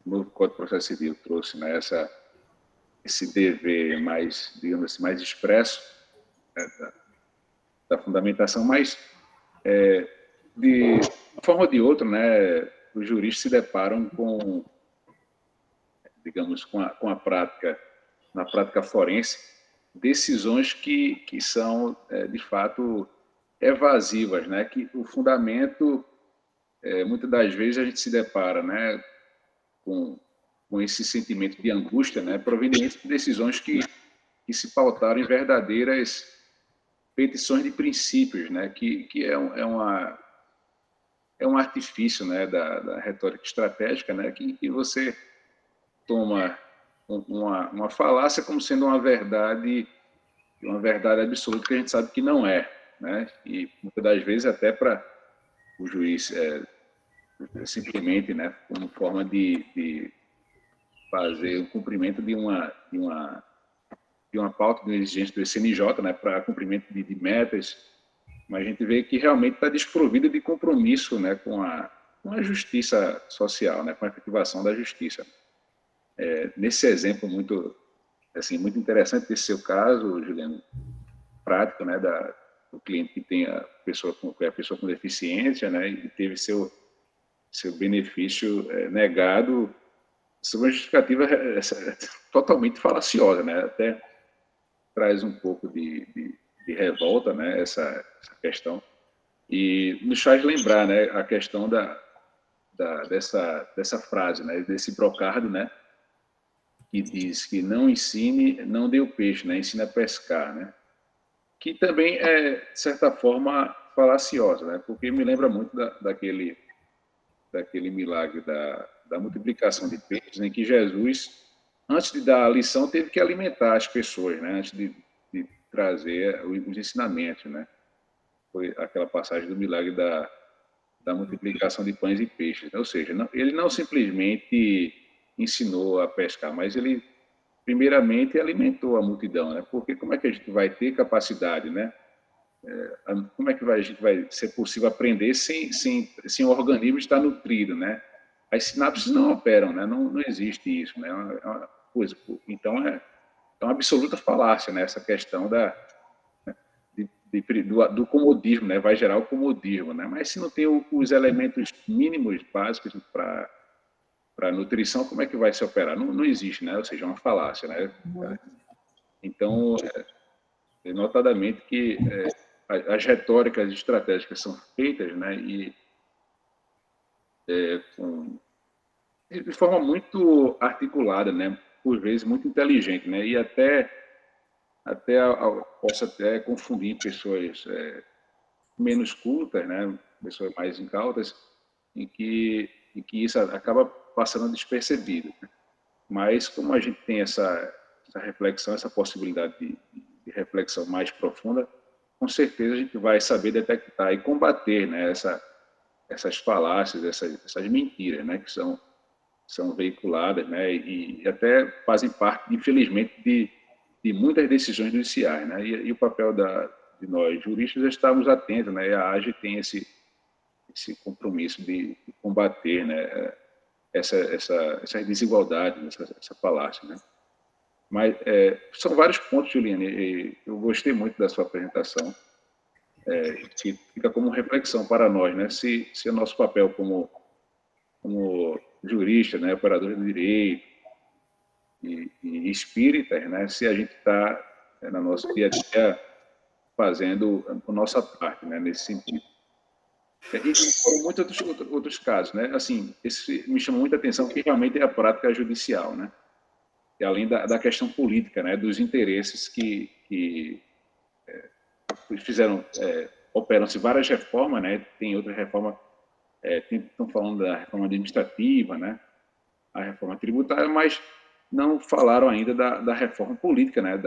o novo Código de Processo Civil trouxe, né, esse dever mais, digamos assim, mais expresso, né, da fundamentação, mas de uma forma ou de outra, né, os juristas se deparam com, digamos, com a prática, na prática forense, decisões que são, de fato, evasivas, né, que o fundamento, muitas das vezes a gente se depara, né, com esse sentimento de angústia, né, proveniente de decisões que se pautaram em verdadeiras petições de princípios, né, que é um artifício, né, da retórica estratégica, né, que você toma uma falácia como sendo uma verdade absoluta, que a gente sabe que não é, né, e muitas das vezes até para o juiz simplesmente, né, como forma de fazer o cumprimento de uma pauta, de uma exigência do CNJ, né, para cumprimento de metas, mas a gente vê que realmente está desprovido de compromisso, né, com a justiça social, né, com a efetivação da justiça. Nesse exemplo muito interessante desse seu caso, Juliano, prático, né, do cliente que tem a pessoa com deficiência, né, e teve seu benefício negado, sob uma justificativa totalmente falaciosa, né, até traz um pouco de revolta, né, essa questão, e nos faz lembrar, né, a questão dessa frase, né, desse brocardo, né, que diz que não ensine, não dê o peixe, né, ensina a pescar, né, que também é, de certa forma, falaciosa, né, porque me lembra muito daquele milagre da multiplicação de peixes, em que Jesus, antes de dar a lição, teve que alimentar as pessoas, né? Antes de trazer os ensinamentos, né? Foi aquela passagem do milagre da multiplicação de pães e peixes. Ou seja, ele não simplesmente ensinou a pescar, mas ele, primeiramente, alimentou a multidão, né? Porque como é que a gente vai ter capacidade, né? Como é que a gente vai ser possível aprender sem o organismo estar nutrido, né? As sinapses não operam, né? Não existe isso, né? É uma coisa. Então, é uma absoluta falácia, né? Essa questão do comodismo, né? Vai gerar o comodismo, né? Mas se não tem os elementos mínimos básicos para a nutrição, como é que vai se operar? Não existe, né? Ou seja, é uma falácia, né? Então, notadamente que as retóricas estratégicas são feitas, né? E de forma muito articulada, né? Por vezes muito inteligente, né? E até posso até confundir pessoas menos cultas, né? Pessoas mais incautas, em que isso acaba passando despercebido, né? Mas como a gente tem essa reflexão, essa possibilidade de reflexão mais profunda, com certeza a gente vai saber detectar e combater, né, essas falácias, essas mentiras, né, que são veiculadas, né, e até fazem parte, infelizmente, de muitas decisões judiciais, né, e o papel de nós juristas é estarmos atentos, né, e a AGE tem esse compromisso de combater, né, essas desigualdades, essa falácia, né. Mas são vários pontos, Juliane, e eu gostei muito da sua apresentação, que fica como reflexão para nós, né? Se o nosso papel como jurista, né, operador de direito e espíritas, né, se a gente está no nosso dia a dia fazendo a nossa parte, né, nesse sentido. E foram muitos outros casos, né? Assim, esse me chamou muita atenção, que realmente é a prática judicial, né? E além da questão política, né, dos interesses que fizeram, operam-se várias reformas, né, tem outra reforma, estão falando da reforma administrativa, né, a reforma tributária, mas não falaram ainda da reforma política, né,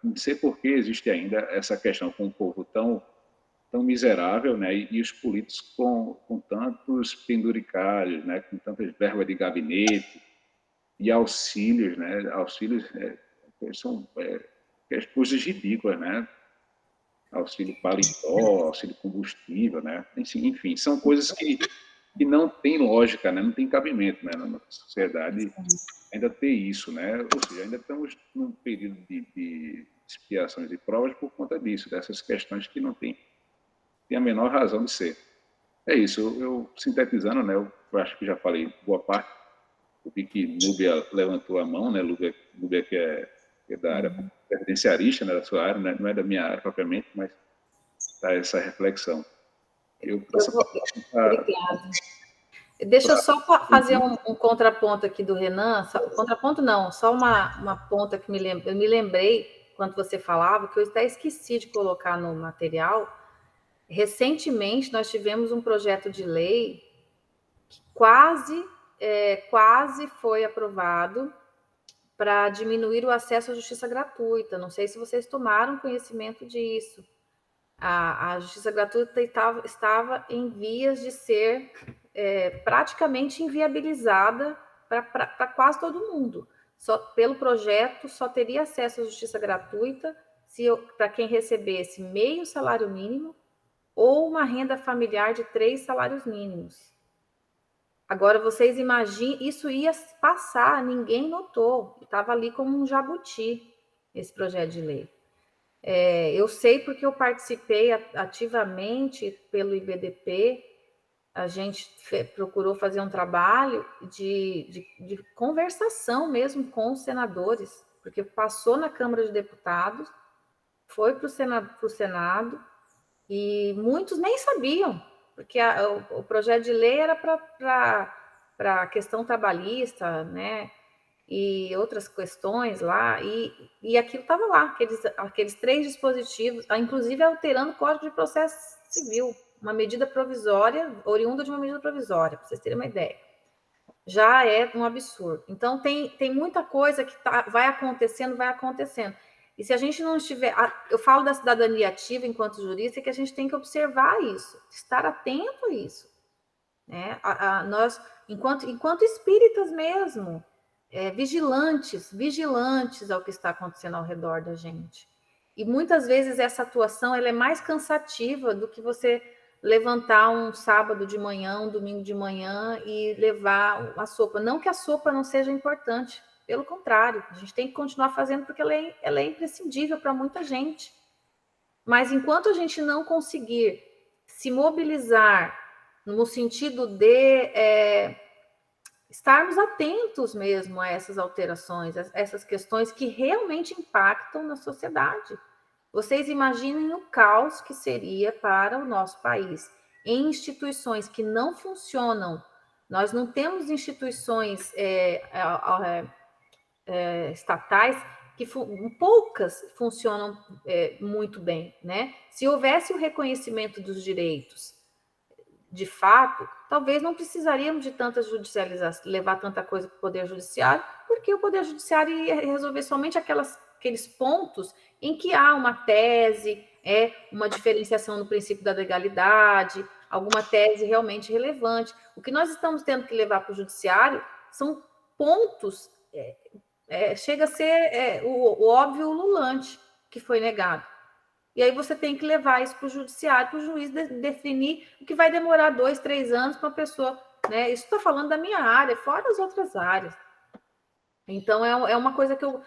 não sei por que existe ainda essa questão com um povo tão miserável, né, e os políticos com tantos penduricalhos, né, com tantas verbas de gabinete, e auxílios, né? Auxílios são coisas ridículas, né? Auxílio paletó, auxílio combustível, né? Enfim, são coisas que não têm lógica, né? Não tem cabimento, né? Na sociedade ainda ter isso, né? Ou seja, ainda estamos num período de expiações e provas por conta disso, dessas questões que não tem a menor razão de ser. É isso, eu sintetizando, né? Eu acho que já falei boa parte. Eu vi que Núbia levantou a mão, né? Núbia que é da área previdenciarista, né? Da sua área, né? Não é da minha área propriamente, mas está essa reflexão. Obrigada. Deixa eu só fazer um contraponto aqui do Renan. Contraponto não, só uma ponta que eu me lembrei quando você falava, que eu até esqueci de colocar no material. Recentemente, nós tivemos um projeto de lei que quase foi aprovado para diminuir o acesso à justiça gratuita. Não sei se vocês tomaram conhecimento disso. A justiça gratuita estava em vias de ser praticamente inviabilizada para quase todo mundo. Só pelo projeto, só teria acesso à justiça gratuita para quem recebesse meio salário mínimo ou uma renda familiar de 3 salários mínimos. Agora, vocês imaginem, isso ia passar, ninguém notou, estava ali como um jabuti, esse projeto de lei. Eu sei porque eu participei ativamente pelo IBDP, a gente procurou fazer um trabalho de conversação mesmo com os senadores, porque passou na Câmara de Deputados, foi para o Senado, e muitos nem sabiam, porque o projeto de lei era para a questão trabalhista, né? E outras questões lá, e aquilo estava lá, aqueles 3 dispositivos, inclusive alterando o Código de Processo Civil, uma medida provisória, oriunda de uma medida provisória, para vocês terem uma ideia. já é um absurdo. Então, tem muita coisa que vai acontecendo. E se a gente não estiver... Eu falo da cidadania ativa enquanto jurista, que a gente tem que observar isso, estar atento a isso. Né? Nós, enquanto espíritas mesmo, vigilantes ao que está acontecendo ao redor da gente. E muitas vezes essa atuação ela é mais cansativa do que você levantar um sábado de manhã, um domingo de manhã e levar a sopa. Não que a sopa não seja importante, pelo contrário, a gente tem que continuar fazendo porque ela é imprescindível para muita gente. Mas enquanto a gente não conseguir se mobilizar no sentido de estarmos atentos mesmo a essas alterações, a essas questões que realmente impactam na sociedade. Vocês imaginem o caos que seria para o nosso país em instituições que não funcionam. Nós não temos instituições estatais que poucas funcionam muito bem, né? Se houvesse o reconhecimento dos direitos, de fato, talvez não precisaríamos de tanta judicialização, levar tanta coisa para o Poder Judiciário, porque o Poder Judiciário ia resolver somente aqueles pontos em que há uma tese, uma diferenciação no princípio da legalidade, alguma tese realmente relevante. O que nós estamos tendo que levar para o Judiciário são pontos, chega a ser o óbvio ululante que foi negado. E aí você tem que levar isso para o judiciário, para o juiz definir o que vai demorar 2, 3 anos para a pessoa. Né? Isso está falando da minha área, fora as outras áreas. Então, é uma coisa que eu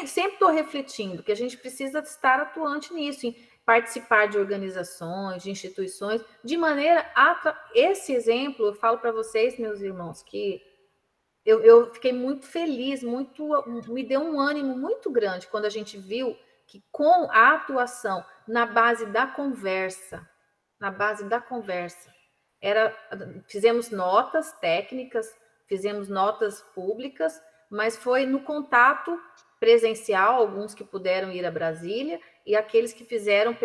sempre estou refletindo, que a gente precisa estar atuante nisso, em participar de organizações, de instituições, de maneira a... Esse exemplo, eu falo para vocês, meus irmãos, que eu fiquei muito feliz, me deu um ânimo muito grande quando a gente viu que com a atuação na base da conversa, fizemos notas técnicas, fizemos notas públicas, mas foi no contato presencial, alguns que puderam ir a Brasília, e aqueles que fizeram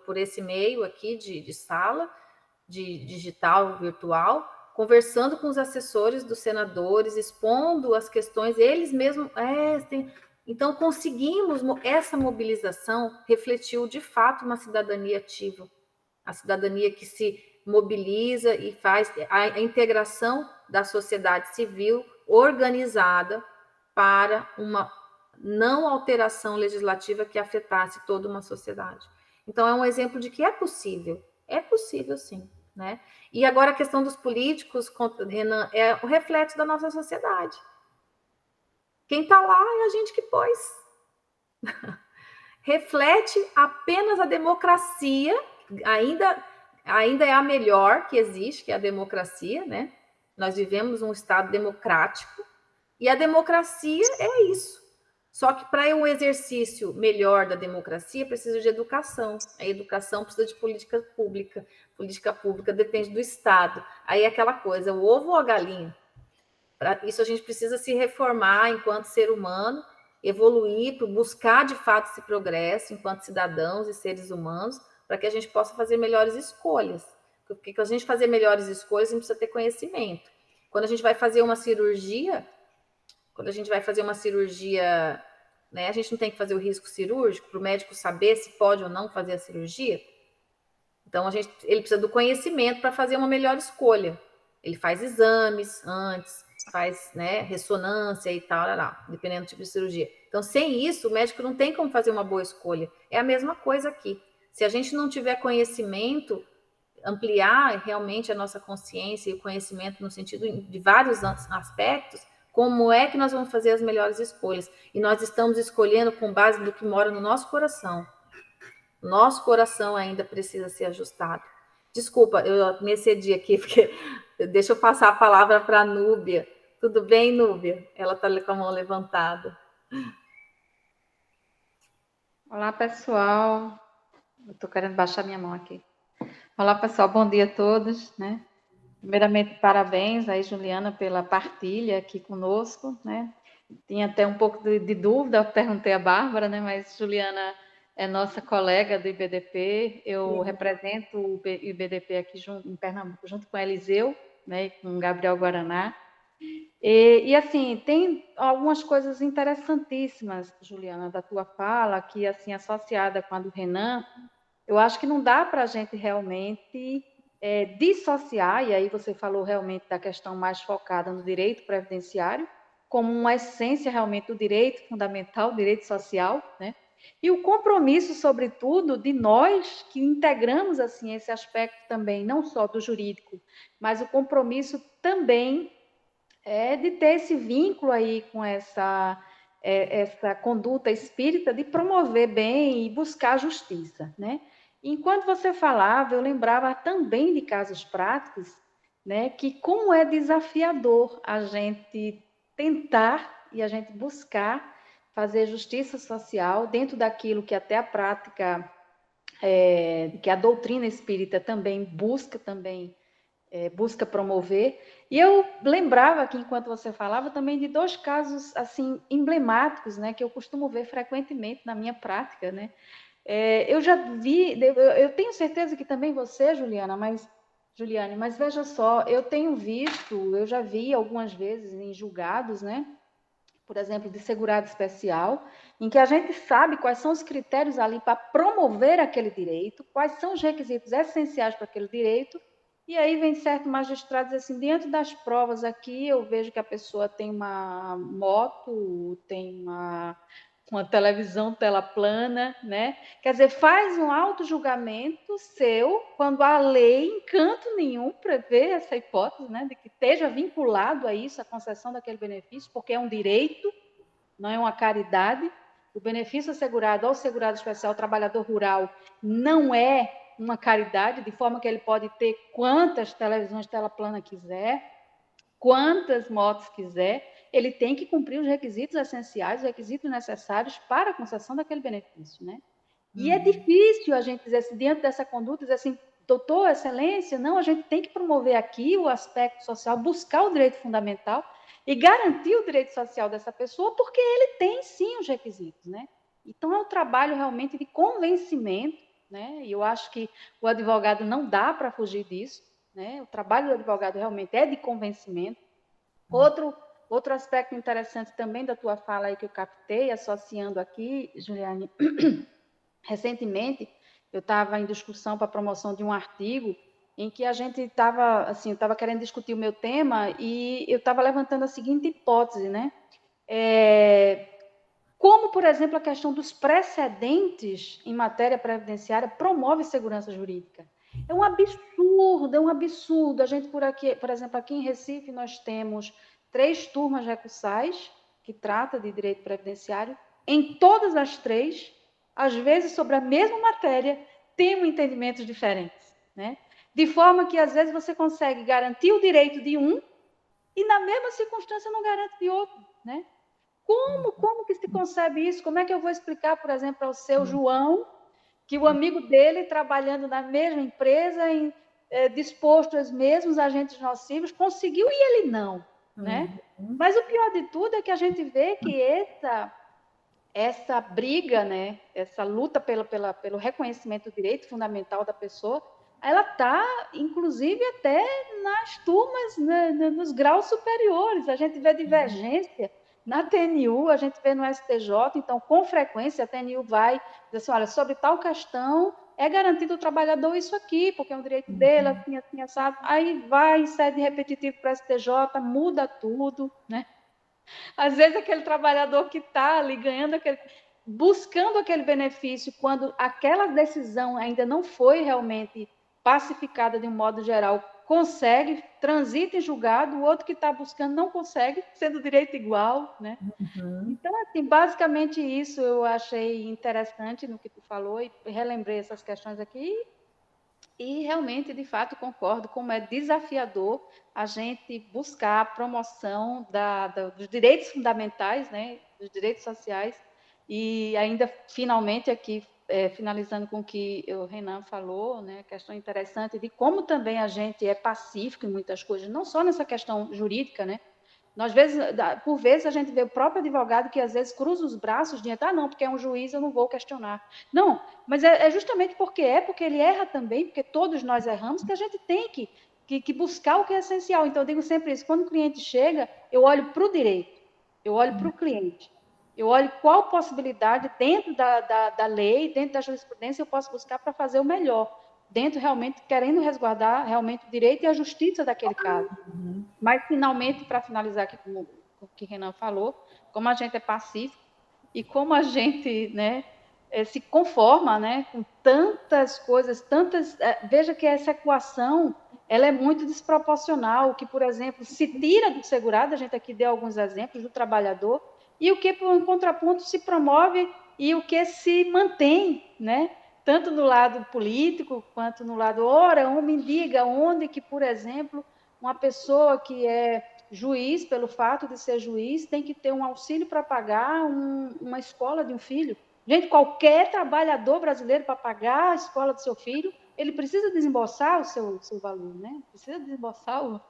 por esse meio aqui de sala, de digital, virtual, conversando com os assessores dos senadores, expondo as questões, eles mesmos... Então, conseguimos, essa mobilização refletiu, de fato, uma cidadania ativa, a cidadania que se mobiliza e faz a integração da sociedade civil organizada para uma não alteração legislativa que afetasse toda uma sociedade. Então, é um exemplo de que é possível sim. Né? E agora a questão dos políticos, Renan, é o reflexo da nossa sociedade. Quem está lá é a gente que pôs. Reflete apenas a democracia, ainda é a melhor que existe, que é a democracia, né? Nós vivemos um Estado democrático, e a democracia é isso. Só que para um exercício melhor da democracia, precisa de educação. A educação precisa de política pública. Política pública depende do Estado. Aí é aquela coisa, o ovo ou a galinha? Para isso a gente precisa se reformar enquanto ser humano, evoluir, buscar de fato esse progresso enquanto cidadãos e seres humanos, para que a gente possa fazer melhores escolhas. Porque para a gente fazer melhores escolhas, a gente precisa ter conhecimento. Quando a gente vai fazer uma cirurgia, né, a gente não tem que fazer o risco cirúrgico para o médico saber se pode ou não fazer a cirurgia. Então, ele precisa do conhecimento para fazer uma melhor escolha. Ele faz exames antes, faz, né, ressonância e tal, dependendo do tipo de cirurgia. Então, sem isso, o médico não tem como fazer uma boa escolha. É a mesma coisa aqui. Se a gente não tiver conhecimento, ampliar realmente a nossa consciência e o conhecimento no sentido de vários aspectos, como é que nós vamos fazer as melhores escolhas? E nós estamos escolhendo com base no que mora no nosso coração. Nosso coração ainda precisa ser ajustado. Desculpa, eu me excedi aqui, porque deixa eu passar a palavra para a Núbia. Tudo bem, Núbia? Ela está com a mão levantada. Olá, pessoal. Eu estou querendo baixar minha mão aqui. Olá, pessoal. Bom dia a todos, né? Primeiramente, parabéns aí, Juliana, pela partilha aqui conosco, né? Tinha até um pouco de dúvida, eu perguntei a Bárbara, né? Mas Juliana é nossa colega do IBDP, eu represento o IBDP aqui em Pernambuco, junto com o Eliseu, né? E com o Gabriel Guaraná. Assim, tem algumas coisas interessantíssimas, Juliana, da tua fala, que, assim, associada com a do Renan, eu acho que não dá para a gente realmente dissociar, e aí você falou realmente da questão mais focada no direito previdenciário, como uma essência realmente do direito fundamental, direito social, né? E o compromisso, sobretudo, de nós que integramos assim esse aspecto também, não só do jurídico, mas o compromisso também de ter esse vínculo aí com essa conduta espírita de promover bem e buscar justiça, né? Enquanto você falava, eu lembrava também de casos práticos, né, que como é desafiador a gente tentar e a gente buscar fazer justiça social dentro daquilo que até a prática, que a doutrina espírita também busca promover. E eu lembrava aqui, enquanto você falava, também de 2 casos assim emblemáticos, né, que eu costumo ver frequentemente na minha prática, né? Eu já vi, eu tenho certeza que também você, Juliane, mas veja só, eu já vi algumas vezes em julgados, né? Por exemplo, de segurado especial, em que a gente sabe quais são os critérios ali para promover aquele direito, quais são os requisitos essenciais para aquele direito, e aí vem certo magistrado diz assim, dentro das provas aqui, eu vejo que a pessoa tem uma moto, tem uma televisão tela plana, né? Quer dizer, faz um auto-julgamento seu, quando a lei, em canto nenhum, prevê essa hipótese, né, de que esteja vinculado a isso, a concessão daquele benefício, porque é um direito, não é uma caridade. O benefício assegurado ao segurado especial trabalhador rural não é uma caridade, de forma que ele pode ter quantas televisões tela plana quiser, quantas motos quiser, ele tem que cumprir os requisitos essenciais, os requisitos necessários para a concessão daquele benefício, né? E é difícil a gente dizer assim, dentro dessa conduta, dizer assim, doutor, excelência, não, a gente tem que promover aqui o aspecto social, buscar o direito fundamental e garantir o direito social dessa pessoa, porque ele tem sim os requisitos, né? Então é um trabalho realmente de convencimento, né? E eu acho que o advogado não dá para fugir disso, né? O trabalho do advogado realmente é de convencimento. Outro aspecto interessante também da tua fala aí que eu captei, associando aqui, Juliane, recentemente eu estava em discussão para a promoção de um artigo em que a gente estava, assim, eu estava querendo discutir o meu tema e eu estava levantando a seguinte hipótese, né? Como, por exemplo, a questão dos precedentes em matéria previdenciária promove segurança jurídica. É um absurdo. A gente, por exemplo, aqui em Recife, nós temos 3 turmas recursais que tratam de direito previdenciário. Em todas as 3, às vezes sobre a mesma matéria, temos entendimentos diferentes, né? De forma que, às vezes, você consegue garantir o direito de um e, na mesma circunstância, não garante de outro, né? Como que se concebe isso? Como é que eu vou explicar, por exemplo, ao seu João, que o amigo dele, trabalhando na mesma empresa, disposto aos mesmos agentes nocivos, conseguiu e ele não, né? Mas o pior de tudo é que a gente vê que essa briga, né, essa luta pelo reconhecimento do direito fundamental da pessoa, ela está, inclusive, até nas turmas, né, nos graus superiores. A gente vê divergência na TNU, a gente vê no STJ, então, com frequência, a TNU vai dizer assim, olha, sobre tal questão, é garantido ao trabalhador isso aqui, porque é um direito dele, assim, assim, assado. Aí vai em sede repetitiva para o STJ, muda tudo, né? Às vezes, aquele trabalhador que está ali buscando aquele benefício, quando aquela decisão ainda não foi realmente pacificada de um modo geral, consegue, transita em julgado, o outro que está buscando não consegue, sendo direito igual, né? Então, assim, basicamente isso eu achei interessante no que tu falou e relembrei essas questões aqui e realmente, de fato, concordo como é desafiador a gente buscar a promoção dos direitos fundamentais, né, dos direitos sociais, e ainda, finalmente, aqui, finalizando com o que o Renan falou, né, questão interessante de como também a gente é pacífico em muitas coisas, não só nessa questão jurídica, né, nós, por vezes, a gente vê o próprio advogado que, às vezes, cruza os braços de não, porque é um juiz, eu não vou questionar. Não, mas é justamente porque ele erra também, porque todos nós erramos, que a gente tem que que buscar o que é essencial. Então, eu digo sempre isso, quando o cliente chega, eu olho para o direito, eu olho para o cliente, eu olho qual possibilidade dentro da lei, dentro da jurisprudência, eu posso buscar para fazer o melhor, dentro realmente, querendo resguardar realmente o direito e a justiça daquele caso. Mas, finalmente, para finalizar aqui com o que Renan falou, como a gente é pacífico e como a gente, né, se conforma, né, com tantas coisas, veja que essa equação ela é muito desproporcional, que, por exemplo, se tira do segurado, a gente aqui deu alguns exemplos do trabalhador, e o que, por um contraponto, se promove e o que se mantém, né, tanto no lado político quanto no lado, ora, me diga onde que, por exemplo, uma pessoa que é juiz, pelo fato de ser juiz, tem que ter um auxílio para pagar uma escola de um filho. Gente, qualquer trabalhador brasileiro para pagar a escola do seu filho, ele precisa desembolsar o seu valor, né? Precisa desembolsar o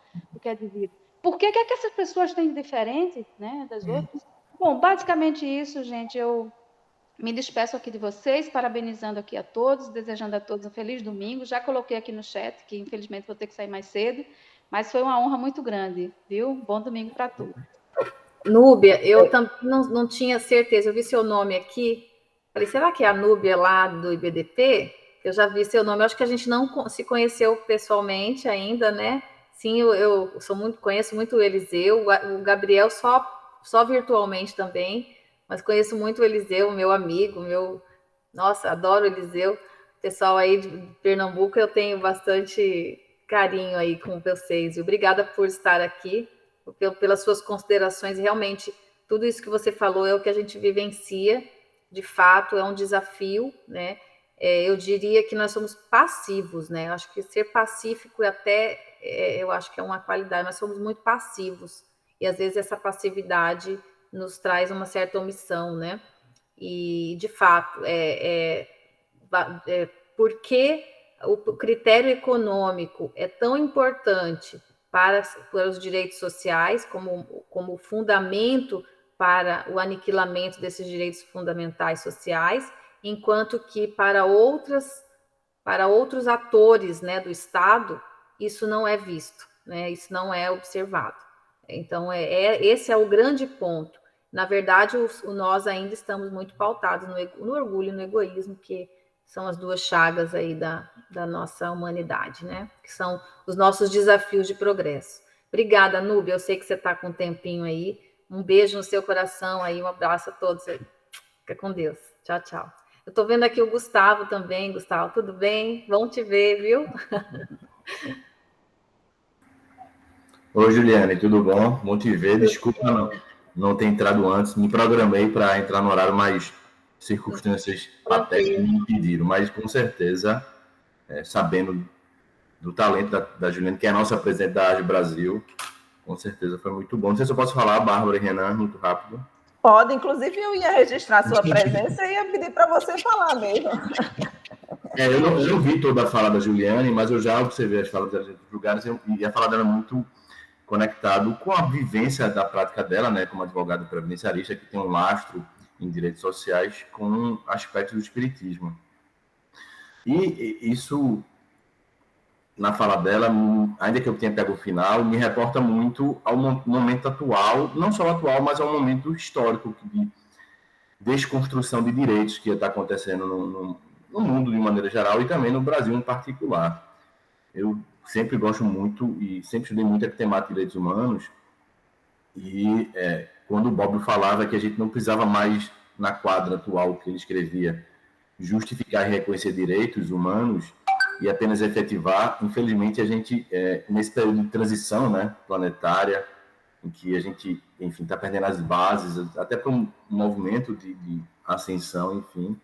que é devido. Por que que essas pessoas têm de diferente, né, das outras? Bom, basicamente isso, gente. Eu me despeço aqui de vocês, parabenizando aqui a todos, desejando a todos um feliz domingo. Já coloquei aqui no chat, que infelizmente vou ter que sair mais cedo, mas foi uma honra muito grande, viu? Bom domingo para todos. Núbia, eu também não tinha certeza, eu vi seu nome aqui, falei, será que é a Núbia lá do IBDP? Eu já vi seu nome, eu acho que a gente não se conheceu pessoalmente ainda, né? Sim, eu conheço muito o Eliseu, o Gabriel só virtualmente também, mas conheço muito o Eliseu, meu amigo, nossa, adoro o Eliseu. Pessoal aí de Pernambuco, eu tenho bastante carinho aí com vocês. E obrigada por estar aqui, pelas suas considerações. Realmente, tudo isso que você falou é o que a gente vivencia, de fato, é um desafio, né? Eu diria que nós somos passivos, né? Eu acho que ser pacífico eu acho que é uma qualidade, nós somos muito passivos, e às vezes essa passividade nos traz uma certa omissão, né? E, de fato, porque o critério econômico é tão importante para os direitos sociais, como fundamento para o aniquilamento desses direitos fundamentais sociais, enquanto que para outros atores, né, do Estado, isso não é visto, né, isso não é observado. Então, esse é o grande ponto. Na verdade, nós ainda estamos muito pautados no orgulho e no egoísmo, que são as duas chagas aí da nossa humanidade, né? Que são os nossos desafios de progresso. Obrigada, Núbia. Eu sei que você está com um tempinho aí. Um beijo no seu coração aí, um abraço a todos aí. Fica com Deus. Tchau, tchau. Eu estou vendo aqui o Gustavo também. Gustavo, tudo bem? Bom te ver, viu? Oi, Juliane, tudo bom? Bom te ver. Desculpa não ter entrado antes. Me programei para entrar no horário, mas circunstâncias patéticas me impediram. Mas, com certeza, sabendo do talento da Juliane, que é a nossa presidente da AGE Brasil, com certeza foi muito bom. Não sei se eu posso falar, Bárbara e Renan, muito rápido. Pode, inclusive eu ia registrar sua presença e ia pedir para você falar mesmo. Eu não vi toda a fala da Juliane, mas eu já observei as falas dela em outros lugares e a fala dela é muito conectado com a vivência da prática dela, né, como advogada previdenciarista, que tem um lastro em direitos sociais com aspectos do espiritismo. E isso, na fala dela, ainda que eu tenha pego o final, me reporta muito ao momento atual, não só atual, mas ao momento histórico de desconstrução de direitos que está acontecendo no mundo de maneira geral e também no Brasil em particular. Eu sempre gosto muito e sempre estudei muito a temática de direitos humanos e quando o Bob falava que a gente não precisava mais, na quadra atual que ele escrevia, justificar e reconhecer direitos humanos e apenas efetivar, infelizmente a gente, nesse período de transição, né, planetária, em que a gente, enfim, está perdendo as bases, até para um movimento de ascensão, enfim,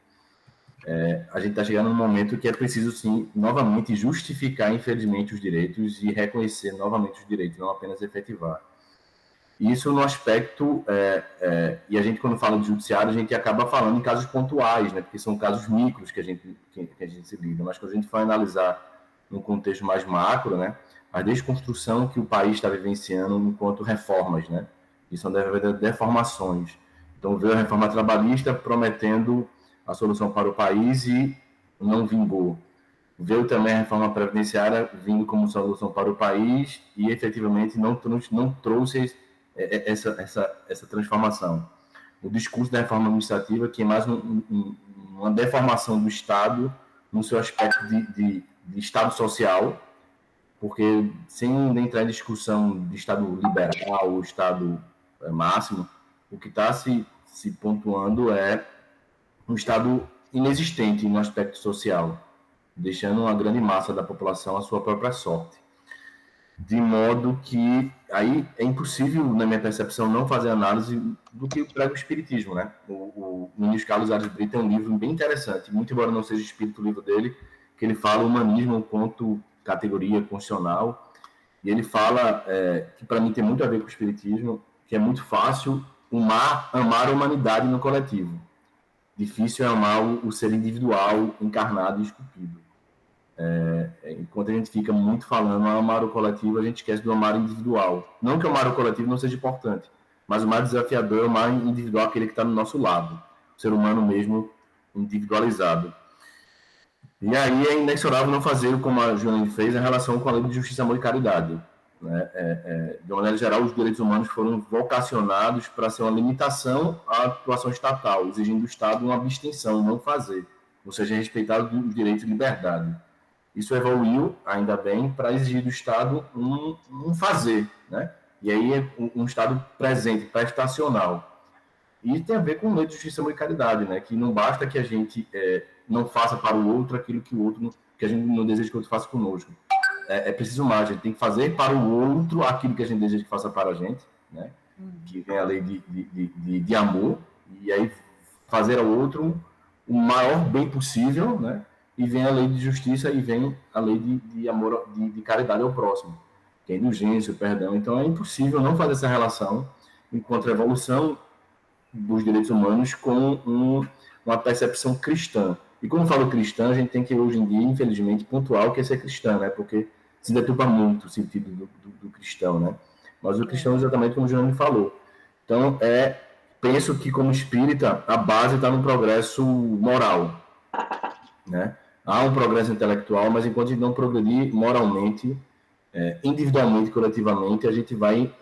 a gente está chegando num momento que é preciso, sim, novamente justificar, infelizmente, os direitos e reconhecer novamente os direitos, não apenas efetivar. Isso no aspecto, e a gente, quando fala de judiciário, a gente acaba falando em casos pontuais, né, porque são casos micros que a gente se lida, mas quando a gente for analisar num contexto mais macro, né, a desconstrução que o país está vivenciando enquanto reformas, né, e são deformações. Então, veio a reforma trabalhista prometendo a solução para o país e não vingou. veio também a reforma previdenciária vindo como solução para o país e efetivamente não trouxe essa transformação. O discurso da reforma administrativa, que é mais uma deformação do Estado no seu aspecto de Estado social, porque sem entrar em discussão de Estado liberal ou Estado máximo, o que está se pontuando é um Estado inexistente no aspecto social, deixando uma grande massa da população à sua própria sorte. De modo que aí é impossível, na minha percepção, não fazer análise do que prega o espiritismo, né? O ministro Carlos Aires Brito tem um livro bem interessante, muito embora não seja espírito o livro dele, que ele fala o humanismo enquanto categoria constitucional, e ele fala, que para mim tem muito a ver com o espiritismo, que é muito fácil amar a humanidade no coletivo. Difícil é amar o ser individual, encarnado e esculpido. Enquanto a gente fica muito falando amar o coletivo, a gente esquece do amar individual. Não que o amar o coletivo não seja importante, mas o mais desafiador é o amar individual, aquele que está no nosso lado, o ser humano mesmo individualizado. E aí é inexorável não fazer como a Joana fez em relação com a lei de justiça, amor e caridade. Né? De uma maneira geral, os direitos humanos foram vocacionados para ser uma limitação à atuação estatal, exigindo do Estado uma abstenção, não fazer, ou seja, respeitar os direitos de liberdade. Isso evoluiu, ainda bem, para exigir do Estado um fazer, né? E aí é um Estado presente, prestacional. E tem a ver com lei de justiça, amor e caridade, né? Que não basta que a gente não faça para o outro aquilo que a gente não deseja que o outro faça conosco. É preciso mais, a gente tem que fazer para o outro aquilo que a gente deseja que faça para a gente, né? Que vem a lei de amor, e aí fazer ao outro o maior bem possível, né? E vem a lei de justiça e vem a lei de amor, de caridade ao próximo, que é a indulgência, o perdão. Então é impossível não fazer essa relação enquanto a evolução dos direitos humanos com uma percepção cristã. E como eu falo cristã, a gente tem que, hoje em dia, infelizmente, pontuar o que é ser cristã, né? Porque se deturpa muito o sentido do cristão, né? Mas o cristão é exatamente como o João falou. Então, penso que, como espírita, a base está no progresso moral, né? Há um progresso intelectual, mas enquanto a gente não progredir moralmente, individualmente, coletivamente, a gente vai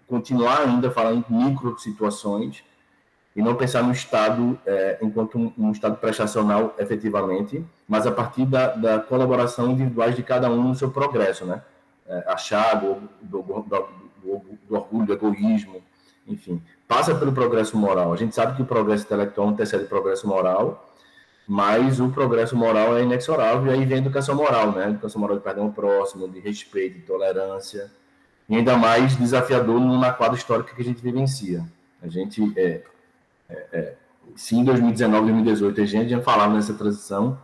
continuar ainda a falar em micro situações e não pensar no Estado enquanto um Estado prestacional efetivamente, mas a partir da colaboração individuais de cada um no seu progresso, né? Achar do orgulho, do egoísmo, enfim. Passa pelo progresso moral. A gente sabe que o progresso intelectual antecede o progresso moral, mas o progresso moral é inexorável, e aí vem a educação moral, né? A educação moral de perdão ao próximo, de respeito, de tolerância, e ainda mais desafiador numa quadra histórica que a gente vivencia. A gente, se em 2019, 2018, a gente já falava nessa transição,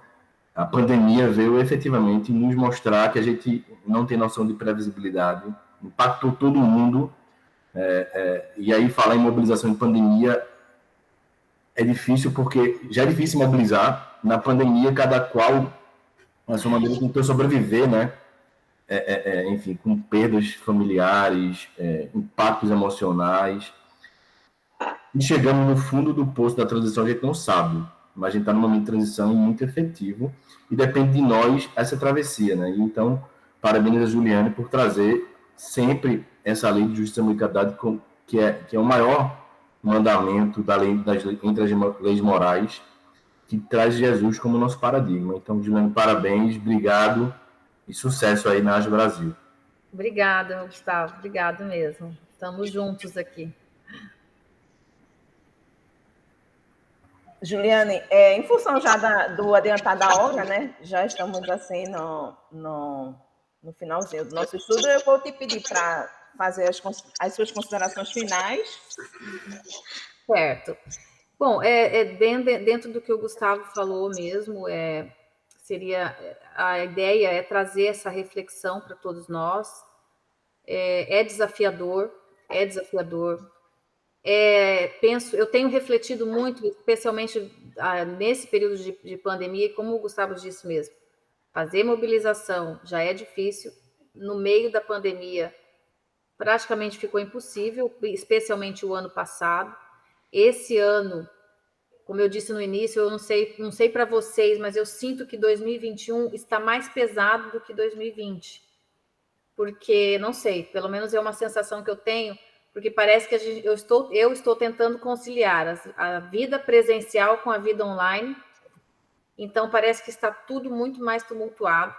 a pandemia veio efetivamente nos mostrar que a gente não tem noção de previsibilidade, impactou todo mundo, e aí falar em mobilização em pandemia é difícil, porque já é difícil mobilizar. Na pandemia, cada qual, na sua maneira, tentou sobreviver, né? Enfim, com perdas familiares, impactos emocionais. E chegamos no fundo do poço da transição, a gente não sabe, mas a gente está num momento de transição muito efetivo e depende de nós essa travessia, né? Então, parabéns a Juliane por trazer sempre essa lei de justiça e caridade, que é o maior mandamento entre as leis morais, que traz Jesus como nosso paradigma. Então, Juliane, parabéns, obrigado e sucesso aí na AGE Brasil. Obrigada, Gustavo, obrigado mesmo. Estamos juntos aqui. Juliane, em função já do adiantar da hora, né? Já estamos assim no finalzinho do nosso estudo. Eu vou te pedir para fazer as suas considerações finais. Certo. Bom, dentro do que o Gustavo falou mesmo, seria a ideia é trazer essa reflexão para todos nós. É desafiador. Eu tenho refletido muito, especialmente nesse período de pandemia, e como o Gustavo disse mesmo, fazer mobilização já é difícil. No meio da pandemia, praticamente ficou impossível, especialmente o ano passado. Esse ano, como eu disse no início, eu não sei para vocês, mas eu sinto que 2021 está mais pesado do que 2020. Porque, não sei, pelo menos é uma sensação que eu tenho, porque parece que eu estou tentando conciliar a vida presencial com a vida online, então parece que está tudo muito mais tumultuado.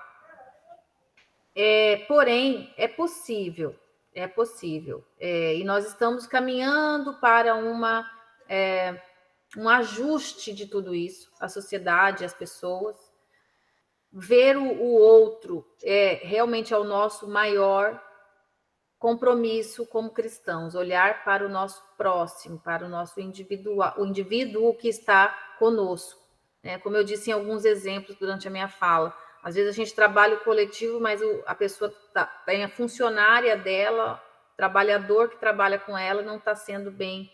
Porém, é possível, e nós estamos caminhando para um ajuste de tudo isso, a sociedade, as pessoas. Ver o outro realmente é o nosso maior compromisso como cristãos, olhar para o nosso próximo, para o nosso o indivíduo que está conosco. Né? Como eu disse em alguns exemplos durante a minha fala, às vezes a gente trabalha o coletivo, mas a pessoa tem a funcionária dela, o trabalhador que trabalha com ela não está sendo bem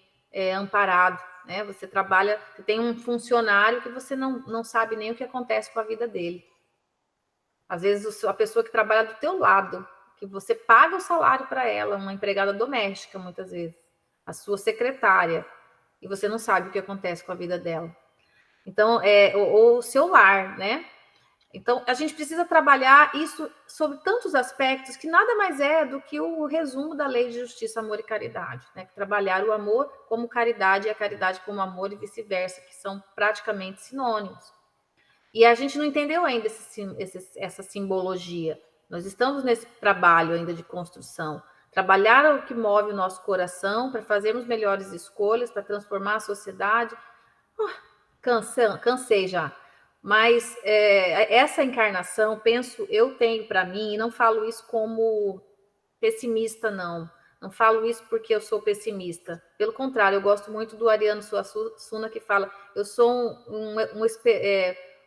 amparado. Né? Você tem um funcionário que você não sabe nem o que acontece com a vida dele. Às vezes a pessoa que trabalha do teu lado, que você paga o salário para ela, uma empregada doméstica, muitas vezes, a sua secretária, e você não sabe o que acontece com a vida dela. Então, o seu lar, né? Então, a gente precisa trabalhar isso sobre tantos aspectos que nada mais é do que o resumo da lei de justiça, amor e caridade, né? Trabalhar o amor como caridade e a caridade como amor e vice-versa, que são praticamente sinônimos. E a gente não entendeu ainda essa simbologia. Nós estamos nesse trabalho ainda de construção. Trabalhar o que move o nosso coração para fazermos melhores escolhas, para transformar a sociedade. Cansei já. Mas essa encarnação, eu tenho para mim, e não falo isso como pessimista, não. Não falo isso porque eu sou pessimista. Pelo contrário, eu gosto muito do Ariano Suassuna, que fala, eu sou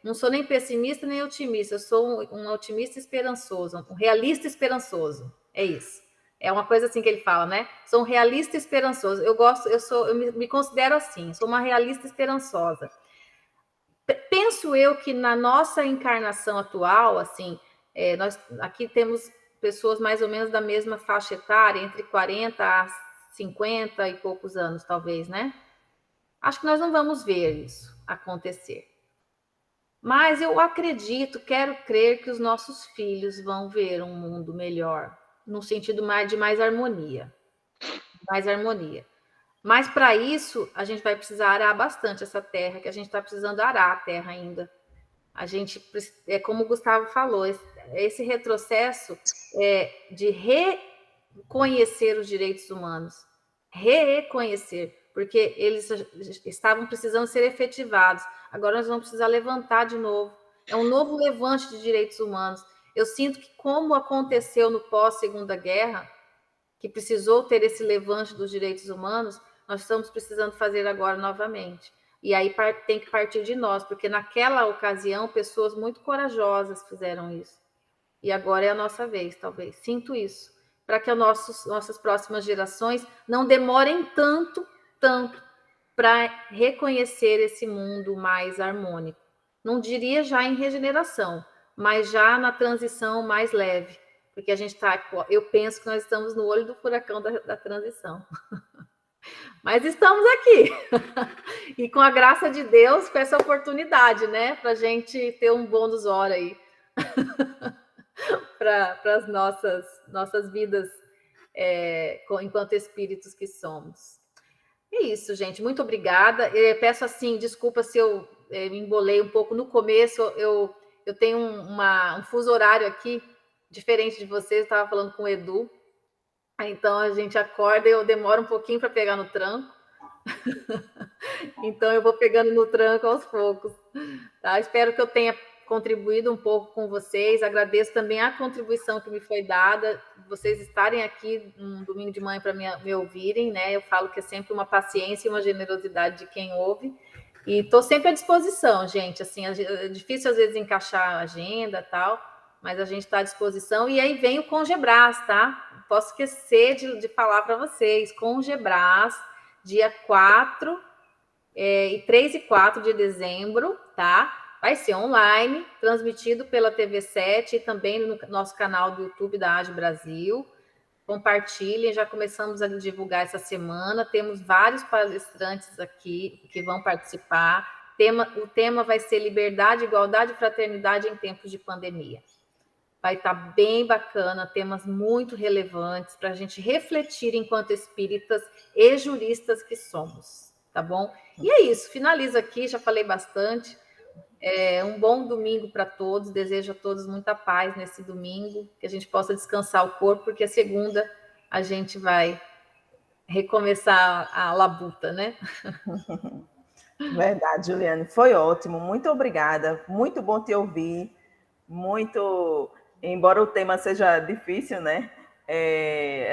não sou nem pessimista nem otimista, eu sou um otimista esperançoso, um realista esperançoso. É isso. É uma coisa assim que ele fala, né? Sou um realista esperançoso. Eu me considero assim, sou uma realista esperançosa. Penso eu que na nossa encarnação atual, assim, nós aqui temos pessoas mais ou menos da mesma faixa etária, entre 40 a 50 e poucos anos, talvez, né? Acho que nós não vamos ver isso acontecer. Mas eu quero crer que os nossos filhos vão ver um mundo melhor, no sentido de mais harmonia. Mais harmonia. Mas para isso, a gente vai precisar arar bastante essa terra, que a gente está precisando arar a terra ainda. A gente, como o Gustavo falou, esse retrocesso de reconhecer os direitos humanos, reconhecer, porque eles estavam precisando ser efetivados. Agora nós vamos precisar levantar de novo. É um novo levante de direitos humanos. Eu sinto que, como aconteceu no pós-Segunda Guerra, que precisou ter esse levante dos direitos humanos, nós estamos precisando fazer agora novamente. E aí tem que partir de nós, porque naquela ocasião pessoas muito corajosas fizeram isso. E agora é a nossa vez, talvez. Sinto isso. Para que nossas próximas gerações não demorem tanto para reconhecer esse mundo mais harmônico. Não diria já em regeneração, mas já na transição mais leve. Porque eu penso que nós estamos no olho do furacão da transição. Mas estamos aqui. E com a graça de Deus, com essa oportunidade, né? Para a gente ter um bônus hora aí. para as nossas vidas enquanto espíritos que somos. É isso, gente. Muito obrigada. Eu peço assim, desculpa se eu me embolei um pouco no começo. Eu tenho um fuso horário aqui, diferente de vocês. Eu estava falando com o Edu. Então, a gente acorda e eu demoro um pouquinho para pegar no tranco. Então, eu vou pegando no tranco aos poucos. Tá? Espero que eu tenha contribuído um pouco com vocês. Agradeço também a contribuição que me foi dada, vocês estarem aqui um domingo de manhã para me ouvirem, né? Eu falo que é sempre uma paciência e uma generosidade de quem ouve. E estou sempre à disposição, gente. Assim, é difícil às vezes encaixar a agenda e tal, mas a gente está à disposição. E aí vem o Congebras, tá? Não posso esquecer de falar para vocês. Congebras, dia 3 e 4 de dezembro, tá? Vai ser online, transmitido pela TV7 e também no nosso canal do YouTube da AGE Brasil. compartilhem, já começamos a divulgar essa semana, temos vários palestrantes aqui que vão participar, o tema vai ser liberdade, igualdade e fraternidade em tempos de pandemia. Vai estar bem bacana, temas muito relevantes para a gente refletir enquanto espíritas e juristas que somos, tá bom? E é isso, finalizo aqui, já falei bastante. Um bom domingo para todos, desejo a todos muita paz nesse domingo, que a gente possa descansar o corpo, porque a segunda a gente vai recomeçar a labuta, né? Verdade, Juliane, foi ótimo, muito obrigada, muito bom te ouvir, embora o tema seja difícil, né?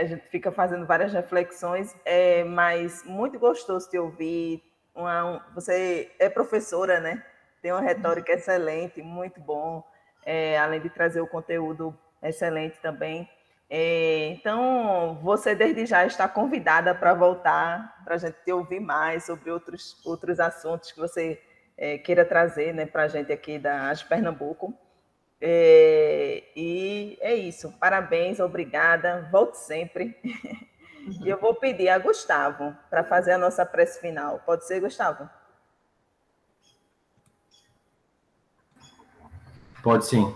A gente fica fazendo várias reflexões, mas muito gostoso te ouvir. Você é professora, né? Tem uma retórica excelente, muito bom, além de trazer o conteúdo excelente também. Então, você desde já está convidada para voltar, para a gente te ouvir mais sobre outros assuntos que você queira trazer, né, para a gente aqui da AGE Pernambuco. E é isso, parabéns, obrigada, volte sempre. E eu vou pedir a Gustavo para fazer a nossa prece final. Pode ser, Gustavo? Pode sim.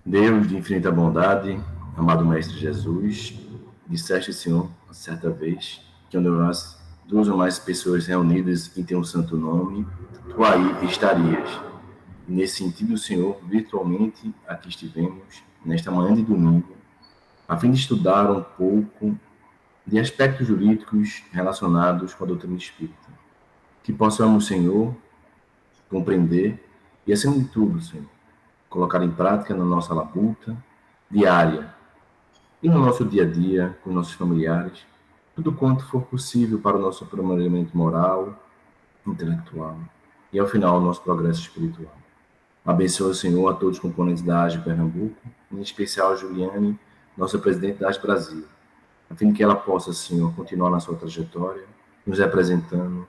Deus de infinita bondade, amado Mestre Jesus, disseste, Senhor, certa vez, que onde nós duas ou mais pessoas reunidas em teu santo nome, tu aí estarias. E nesse sentido, Senhor, virtualmente aqui estivemos, nesta manhã de domingo, a fim de estudar um pouco de aspectos jurídicos relacionados com a doutrina espírita. Que possamos, Senhor, compreender e, acima de tudo, Senhor, colocar em prática na nossa labuta diária e no nosso dia a dia, com nossos familiares, tudo quanto for possível para o nosso aprimoramento moral, intelectual e, ao final, o nosso progresso espiritual. Abençoa, Senhor, a todos os componentes da AGE Pernambuco, em especial a Juliane, nossa presidente da AGE Brasil, a fim de que ela possa, Senhor, continuar na sua trajetória, nos representando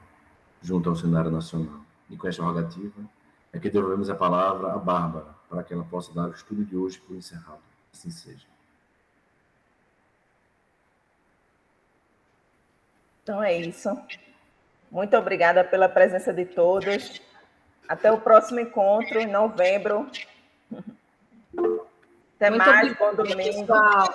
junto ao cenário nacional. E com esta rogativa, é que devolvemos a palavra à Bárbara, para que ela possa dar o estudo de hoje por encerrado. Assim seja. Então é isso. Muito obrigada pela presença de todos. Até o próximo encontro, em novembro. Até mais, bom domingo. Pessoal.